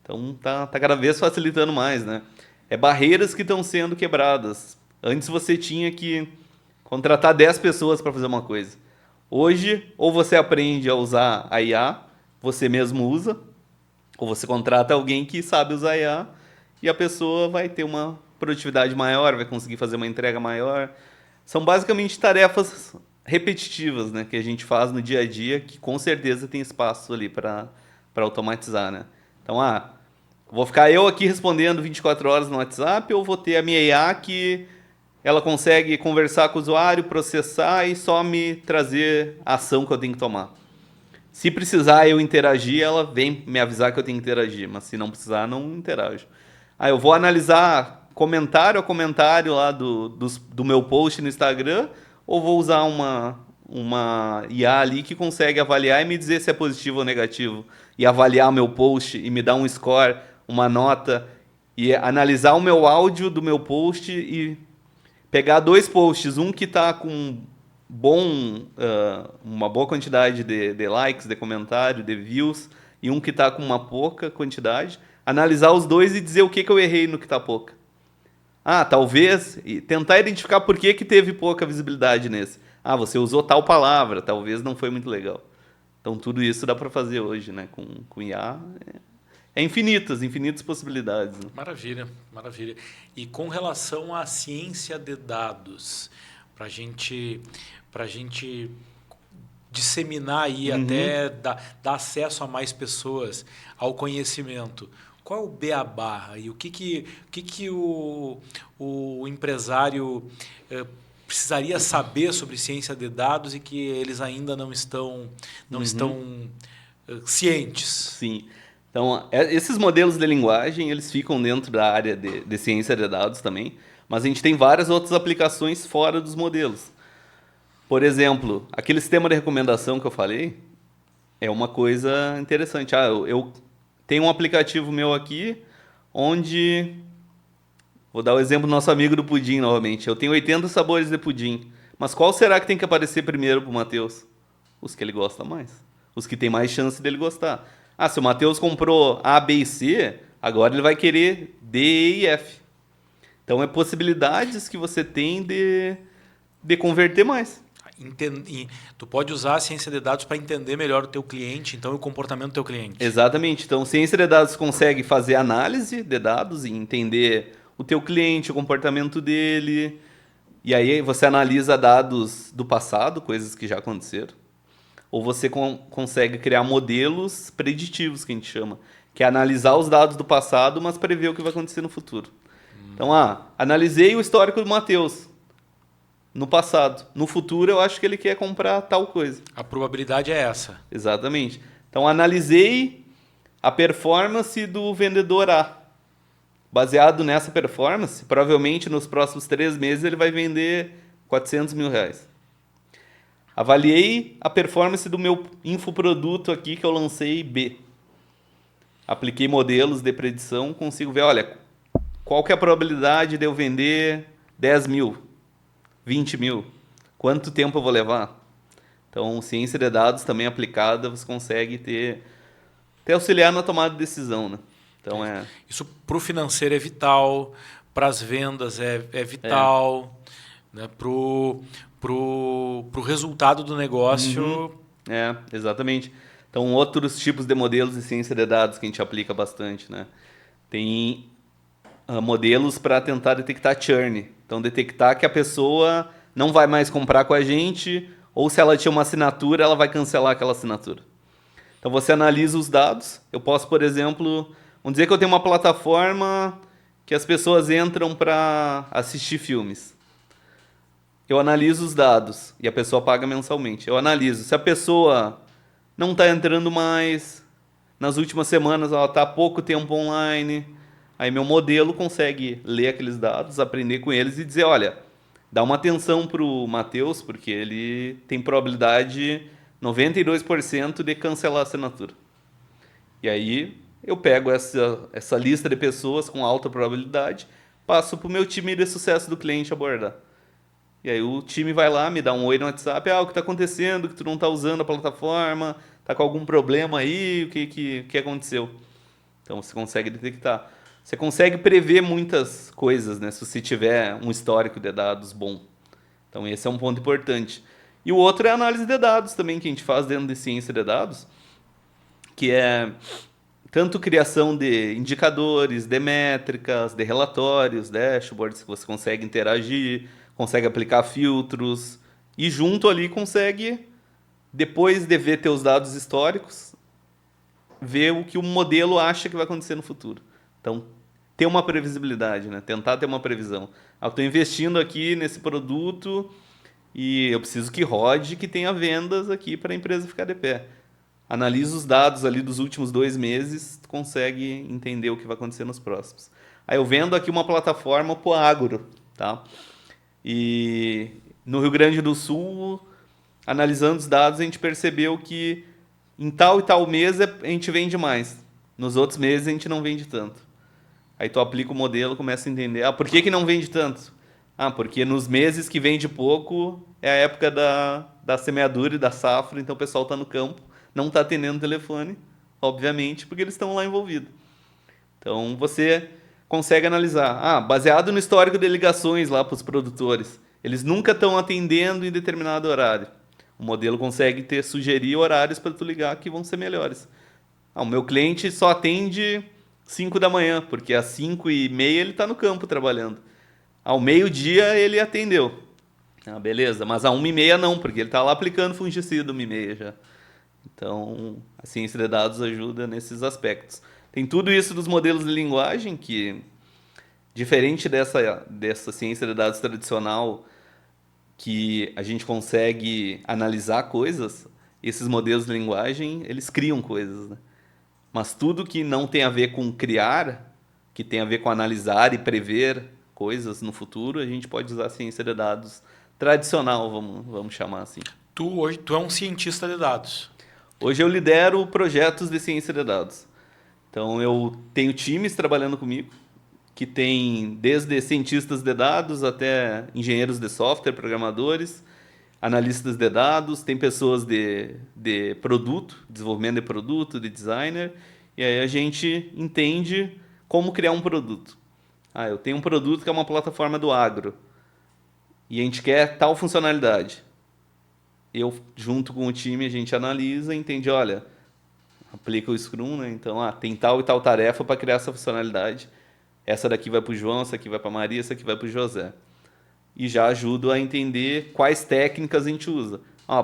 Então tá cada vez facilitando mais, né? É barreiras que estão sendo quebradas. Antes você tinha que contratar 10 pessoas para fazer uma coisa. Hoje, ou você aprende a usar a IA, você mesmo usa, ou você contrata alguém que sabe usar a IA e a pessoa vai ter uma produtividade maior, vai conseguir fazer uma entrega maior. São basicamente tarefas repetitivas, né, que a gente faz no dia a dia, que com certeza tem espaço ali para automatizar, né? Então, vou ficar eu aqui respondendo 24 horas no WhatsApp ou vou ter a minha IA que ela consegue conversar com o usuário, processar e só me trazer a ação que eu tenho que tomar. Se precisar eu interagir, ela vem me avisar que eu tenho que interagir, mas se não precisar, não interajo. Eu vou analisar comentário a comentário lá do meu post no Instagram, ou vou usar uma IA ali que consegue avaliar e me dizer se é positivo ou negativo, e avaliar o meu post e me dar um score, uma nota, e analisar o meu áudio do meu post e pegar 2 posts, um que está com uma boa quantidade de likes, de comentários, de views, e um que está com uma pouca quantidade, analisar os dois e dizer o que eu errei no que está pouca. Talvez, e tentar identificar por que teve pouca visibilidade nesse. Você usou tal palavra, talvez não foi muito legal. Então tudo isso dá para fazer hoje, né? Com IA infinitas possibilidades. Né? Maravilha, maravilha. E com relação à ciência de dados, para a gente disseminar aí, até dar acesso a mais pessoas ao conhecimento, qual é o beabá e o que o empresário precisaria saber sobre ciência de dados e que eles ainda não estão cientes? Sim. Então, esses modelos de linguagem, eles ficam dentro da área de ciência de dados também, mas a gente tem várias outras aplicações fora dos modelos. Por exemplo, aquele sistema de recomendação que eu falei é uma coisa interessante. Eu tenho um aplicativo meu aqui onde... Vou dar o exemplo do nosso amigo do pudim novamente. Eu tenho 80 sabores de pudim. Mas qual será que tem que aparecer primeiro para o Matheus? Os que ele gosta mais. Os que tem mais chance dele gostar. Se o Matheus comprou A, B e C, agora ele vai querer D, E e F. Então, é possibilidades que você tem de converter mais. Tu pode usar a ciência de dados para entender melhor o teu cliente, então, o comportamento do teu cliente. Exatamente. Então, ciência de dados consegue fazer análise de dados e entender o teu cliente, o comportamento dele. E aí você analisa dados do passado, coisas que já aconteceram. Ou você consegue criar modelos preditivos, que a gente chama. Que é analisar os dados do passado, mas prever o que vai acontecer no futuro. Então, analisei o histórico do Matheus no passado. No futuro, eu acho que ele quer comprar tal coisa. A probabilidade é essa. Exatamente. Então, analisei a performance do vendedor A. Baseado nessa performance, provavelmente nos próximos 3 meses ele vai vender R$400 mil. Avaliei a performance do meu infoproduto aqui que eu lancei B. Apliquei modelos de predição, consigo ver, olha, qual que é a probabilidade de eu vender 10 mil, 20 mil? Quanto tempo eu vou levar? Então, ciência de dados também aplicada, você consegue até auxiliar na tomada de decisão, né? Então, Isso para o financeiro é vital, para as vendas é vital, né? Pro resultado do negócio. Exatamente. Então, outros tipos de modelos de ciência de dados que a gente aplica bastante, né? Tem modelos para tentar detectar churn. Então, detectar que a pessoa não vai mais comprar com a gente, ou se ela tinha uma assinatura, ela vai cancelar aquela assinatura. Então, você analisa os dados. Eu posso, por exemplo, vamos dizer que eu tenho uma plataforma que as pessoas entram para assistir filmes. Eu analiso os dados e a pessoa paga mensalmente. Eu analiso. Se a pessoa não está entrando mais, nas últimas semanas ela está há pouco tempo online. Aí meu modelo consegue ler aqueles dados, aprender com eles e dizer, olha, dá uma atenção para o Matheus, porque ele tem probabilidade 92% de cancelar a assinatura. E aí eu pego essa lista de pessoas com alta probabilidade, passo para o meu time de sucesso do cliente abordar. E aí o time vai lá, me dá um oi no WhatsApp, o que está acontecendo, que tu não está usando a plataforma, está com algum problema aí, o que aconteceu? Então você consegue detectar. Você consegue prever muitas coisas, né, se você tiver um histórico de dados bom. Então esse é um ponto importante. E o outro é a análise de dados também, que a gente faz dentro de ciência de dados, que é tanto criação de indicadores, de métricas, de relatórios, dashboards, que você consegue interagir, consegue aplicar filtros, e junto ali consegue, depois de ver teus dados históricos, ver o que o modelo acha que vai acontecer no futuro. Então, ter uma previsibilidade, né? Tentar ter uma previsão. Eu estou investindo aqui nesse produto e eu preciso que rode, que tenha vendas aqui para a empresa ficar de pé. Analisa os dados ali dos últimos 2 meses, tu consegue entender o que vai acontecer nos próximos. Aí eu vendo aqui uma plataforma para o agro, tá? E no Rio Grande do Sul, analisando os dados, a gente percebeu que em tal e tal mês a gente vende mais. Nos outros meses a gente não vende tanto. Aí tu aplica o modelo, começa a entender. Por que não vende tanto? Porque nos meses que vende pouco é a época da semeadura e da safra, então o pessoal está no campo, não está atendendo o telefone, obviamente, porque eles estão lá envolvidos. Então você consegue analisar. Baseado no histórico de ligações lá para os produtores, eles nunca estão atendendo em determinado horário. O modelo consegue sugerir horários para tu ligar que vão ser melhores. O meu cliente só atende 5 da manhã, porque às 5h30 ele está no campo trabalhando. Ao meio-dia ele atendeu. Beleza, mas às 1h30 não, porque ele está lá aplicando fungicida 1h30 já. Então, a ciência de dados ajuda nesses aspectos. Tem tudo isso dos modelos de linguagem, que, diferente dessa ciência de dados tradicional, que a gente consegue analisar coisas, esses modelos de linguagem, eles criam coisas, né? Mas tudo que não tem a ver com criar, que tem a ver com analisar e prever coisas no futuro, a gente pode usar a ciência de dados tradicional, vamos chamar assim. Hoje tu é um cientista de dados. Hoje eu lidero projetos de ciência de dados. Então eu tenho times trabalhando comigo, que tem desde cientistas de dados até engenheiros de software, programadores, analistas de dados, tem pessoas de produto, desenvolvimento de produto, de designer, e aí a gente entende como criar um produto. Eu tenho um produto que é uma plataforma do agro, e a gente quer tal funcionalidade. Eu, junto com o time, a gente analisa e entende, olha, aplica o Scrum, né? Então, tem tal e tal tarefa para criar essa funcionalidade. Essa daqui vai para o João, essa aqui vai para a Maria, essa aqui vai para o José. E já ajudo a entender quais técnicas a gente usa.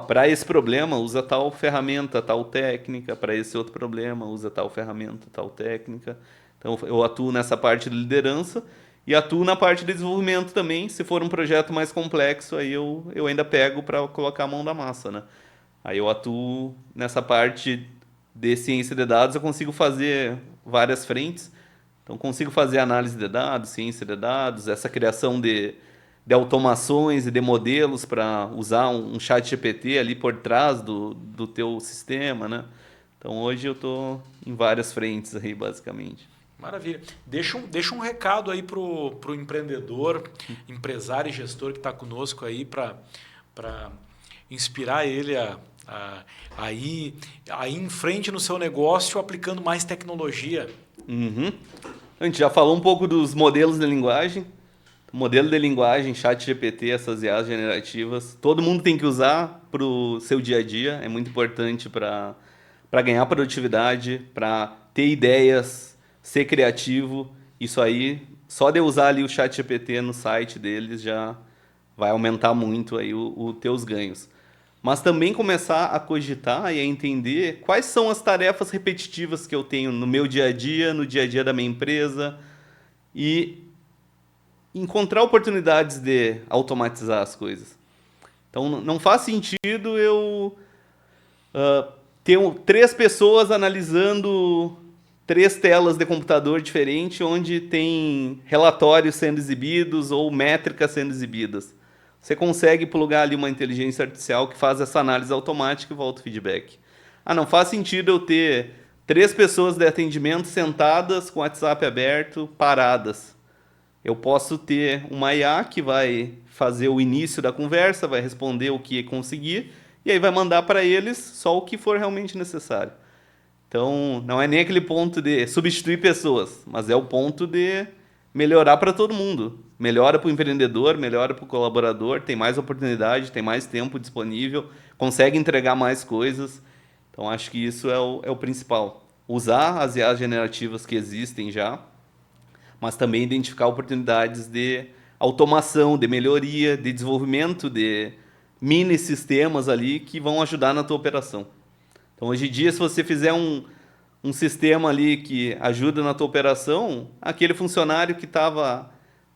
Para esse problema, usa tal ferramenta, tal técnica. Para esse outro problema, usa tal ferramenta, tal técnica. Então, eu atuo nessa parte de liderança e atuo na parte de desenvolvimento também. Se for um projeto mais complexo, aí eu ainda pego para colocar a mão na massa, né? Aí eu atuo nessa parte de ciência de dados, eu consigo fazer várias frentes. Então, consigo fazer análise de dados, ciência de dados, essa criação de automações e de modelos para usar um chat GPT ali por trás do teu sistema, né? Então, hoje eu estou em várias frentes aí, basicamente. Maravilha. Deixa um recado aí pro empreendedor, empresário e gestor que está conosco aí para inspirar ele a ir em frente no seu negócio aplicando mais tecnologia. Uhum. A gente já falou um pouco dos modelos de linguagem. Modelo de linguagem, chat GPT, essas IAs generativas, todo mundo tem que usar para o seu dia a dia. É muito importante para ganhar produtividade, para ter ideias, ser criativo. Isso aí, só de usar ali o chat GPT no site deles já vai aumentar muito aí os teus ganhos. Mas também começar a cogitar e a entender quais são as tarefas repetitivas que eu tenho no meu dia a dia, no dia a dia da minha empresa, e encontrar oportunidades de automatizar as coisas. Então, não faz sentido eu ter 3 pessoas analisando 3 telas de computador diferentes, onde tem relatórios sendo exibidos ou métricas sendo exibidas. Você consegue plugar ali uma inteligência artificial que faz essa análise automática e volta o feedback. Não faz sentido eu ter 3 pessoas de atendimento sentadas com o WhatsApp aberto, paradas. Eu posso ter uma IA que vai fazer o início da conversa, vai responder o que conseguir, e aí vai mandar para eles só o que for realmente necessário. Então, não é nem aquele ponto de substituir pessoas, mas é o ponto de melhorar para todo mundo. Melhora para o empreendedor, melhora para o colaborador, tem mais oportunidade, tem mais tempo disponível, consegue entregar mais coisas. Então, acho que isso é o principal. Usar as IAs generativas que existem já, mas também identificar oportunidades de automação, de melhoria, de desenvolvimento de mini sistemas ali que vão ajudar na tua operação. Então, hoje em dia, se você fizer um sistema ali que ajuda na tua operação, aquele funcionário que estava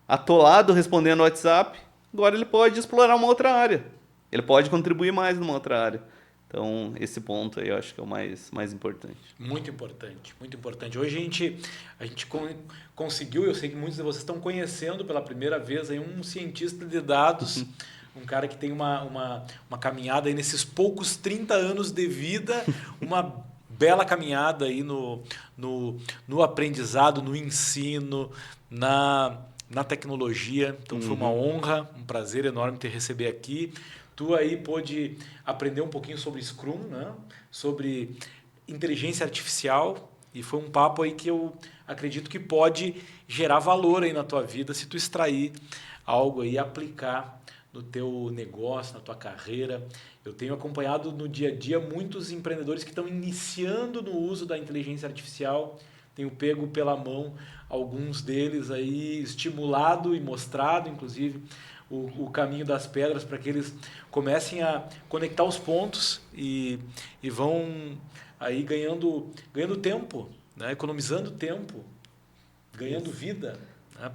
atolado respondendo ao WhatsApp, agora ele pode explorar uma outra área. Ele pode contribuir mais numa outra área. Então, esse ponto aí eu acho que é o mais importante. Muito importante, muito importante. Hoje a gente conseguiu, eu sei que muitos de vocês estão conhecendo pela primeira vez aí um cientista de dados, um cara que tem uma caminhada aí nesses poucos 30 anos de vida, uma bela caminhada aí no aprendizado, no ensino, na tecnologia. Então foi uma honra, um prazer enorme te receber aqui. Tu aí pôde aprender um pouquinho sobre Scrum, né? Sobre inteligência artificial, e foi um papo aí que eu acredito que pode gerar valor aí na tua vida se tu extrair algo aí e aplicar no teu negócio, na tua carreira. Eu tenho acompanhado no dia a dia muitos empreendedores que estão iniciando no uso da inteligência artificial. Tenho pego pela mão alguns deles aí, estimulado e mostrado, inclusive, o caminho das pedras para que eles comecem a conectar os pontos e vão aí ganhando tempo, né? Economizando tempo, ganhando vida, né?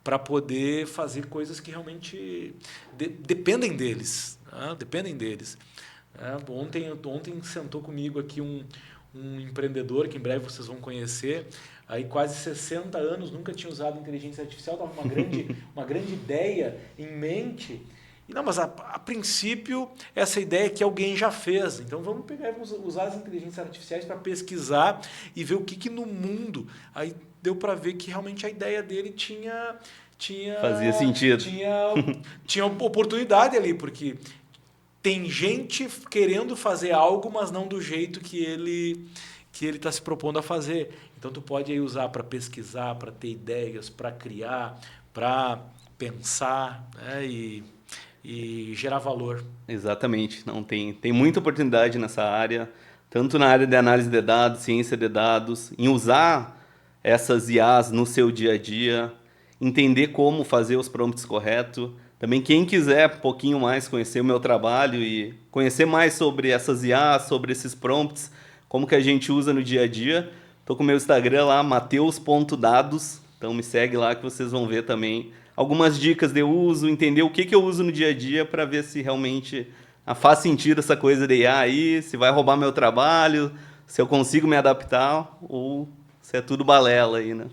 Para poder fazer coisas que realmente dependem deles. Né? Dependem deles. Ontem sentou comigo aqui um empreendedor que em breve vocês vão conhecer, aí quase 60 anos, nunca tinha usado inteligência artificial, estava uma grande ideia em mente. Mas a princípio essa ideia que alguém já fez. Então vamos pegar e usar as inteligências artificiais para pesquisar e ver o que no mundo. Aí deu para ver que realmente a ideia dele tinha fazia sentido. Tinha oportunidade ali, porque tem gente querendo fazer algo, mas não do jeito que ele está se propondo a fazer. Então, tu pode aí usar para pesquisar, para ter ideias, para criar, para pensar, né? E gerar valor. Exatamente. Não, tem muita oportunidade nessa área, tanto na área de análise de dados, ciência de dados, em usar essas IAs no seu dia a dia, entender como fazer os prompts corretos. Também quem quiser um pouquinho mais conhecer o meu trabalho e conhecer mais sobre essas IAs, sobre esses prompts, como que a gente usa no dia a dia, estou com o meu Instagram lá, mateus.dados, então me segue lá que vocês vão ver também algumas dicas de uso, entender o que eu uso no dia a dia para ver se realmente faz sentido essa coisa de IA aí, se vai roubar meu trabalho, se eu consigo me adaptar ou se é tudo balela aí, né?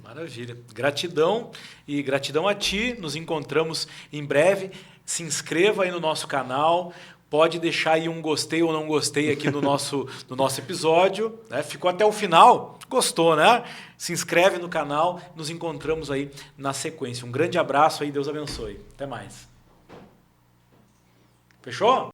Maravilha. Gratidão e gratidão a ti. Nos encontramos em breve. Se inscreva aí no nosso canal. Pode deixar aí um gostei ou não gostei aqui no nosso episódio. Né? Ficou até o final? Gostou, né? Se inscreve no canal. Nos encontramos aí na sequência. Um grande abraço aí. Deus abençoe. Até mais. Fechou?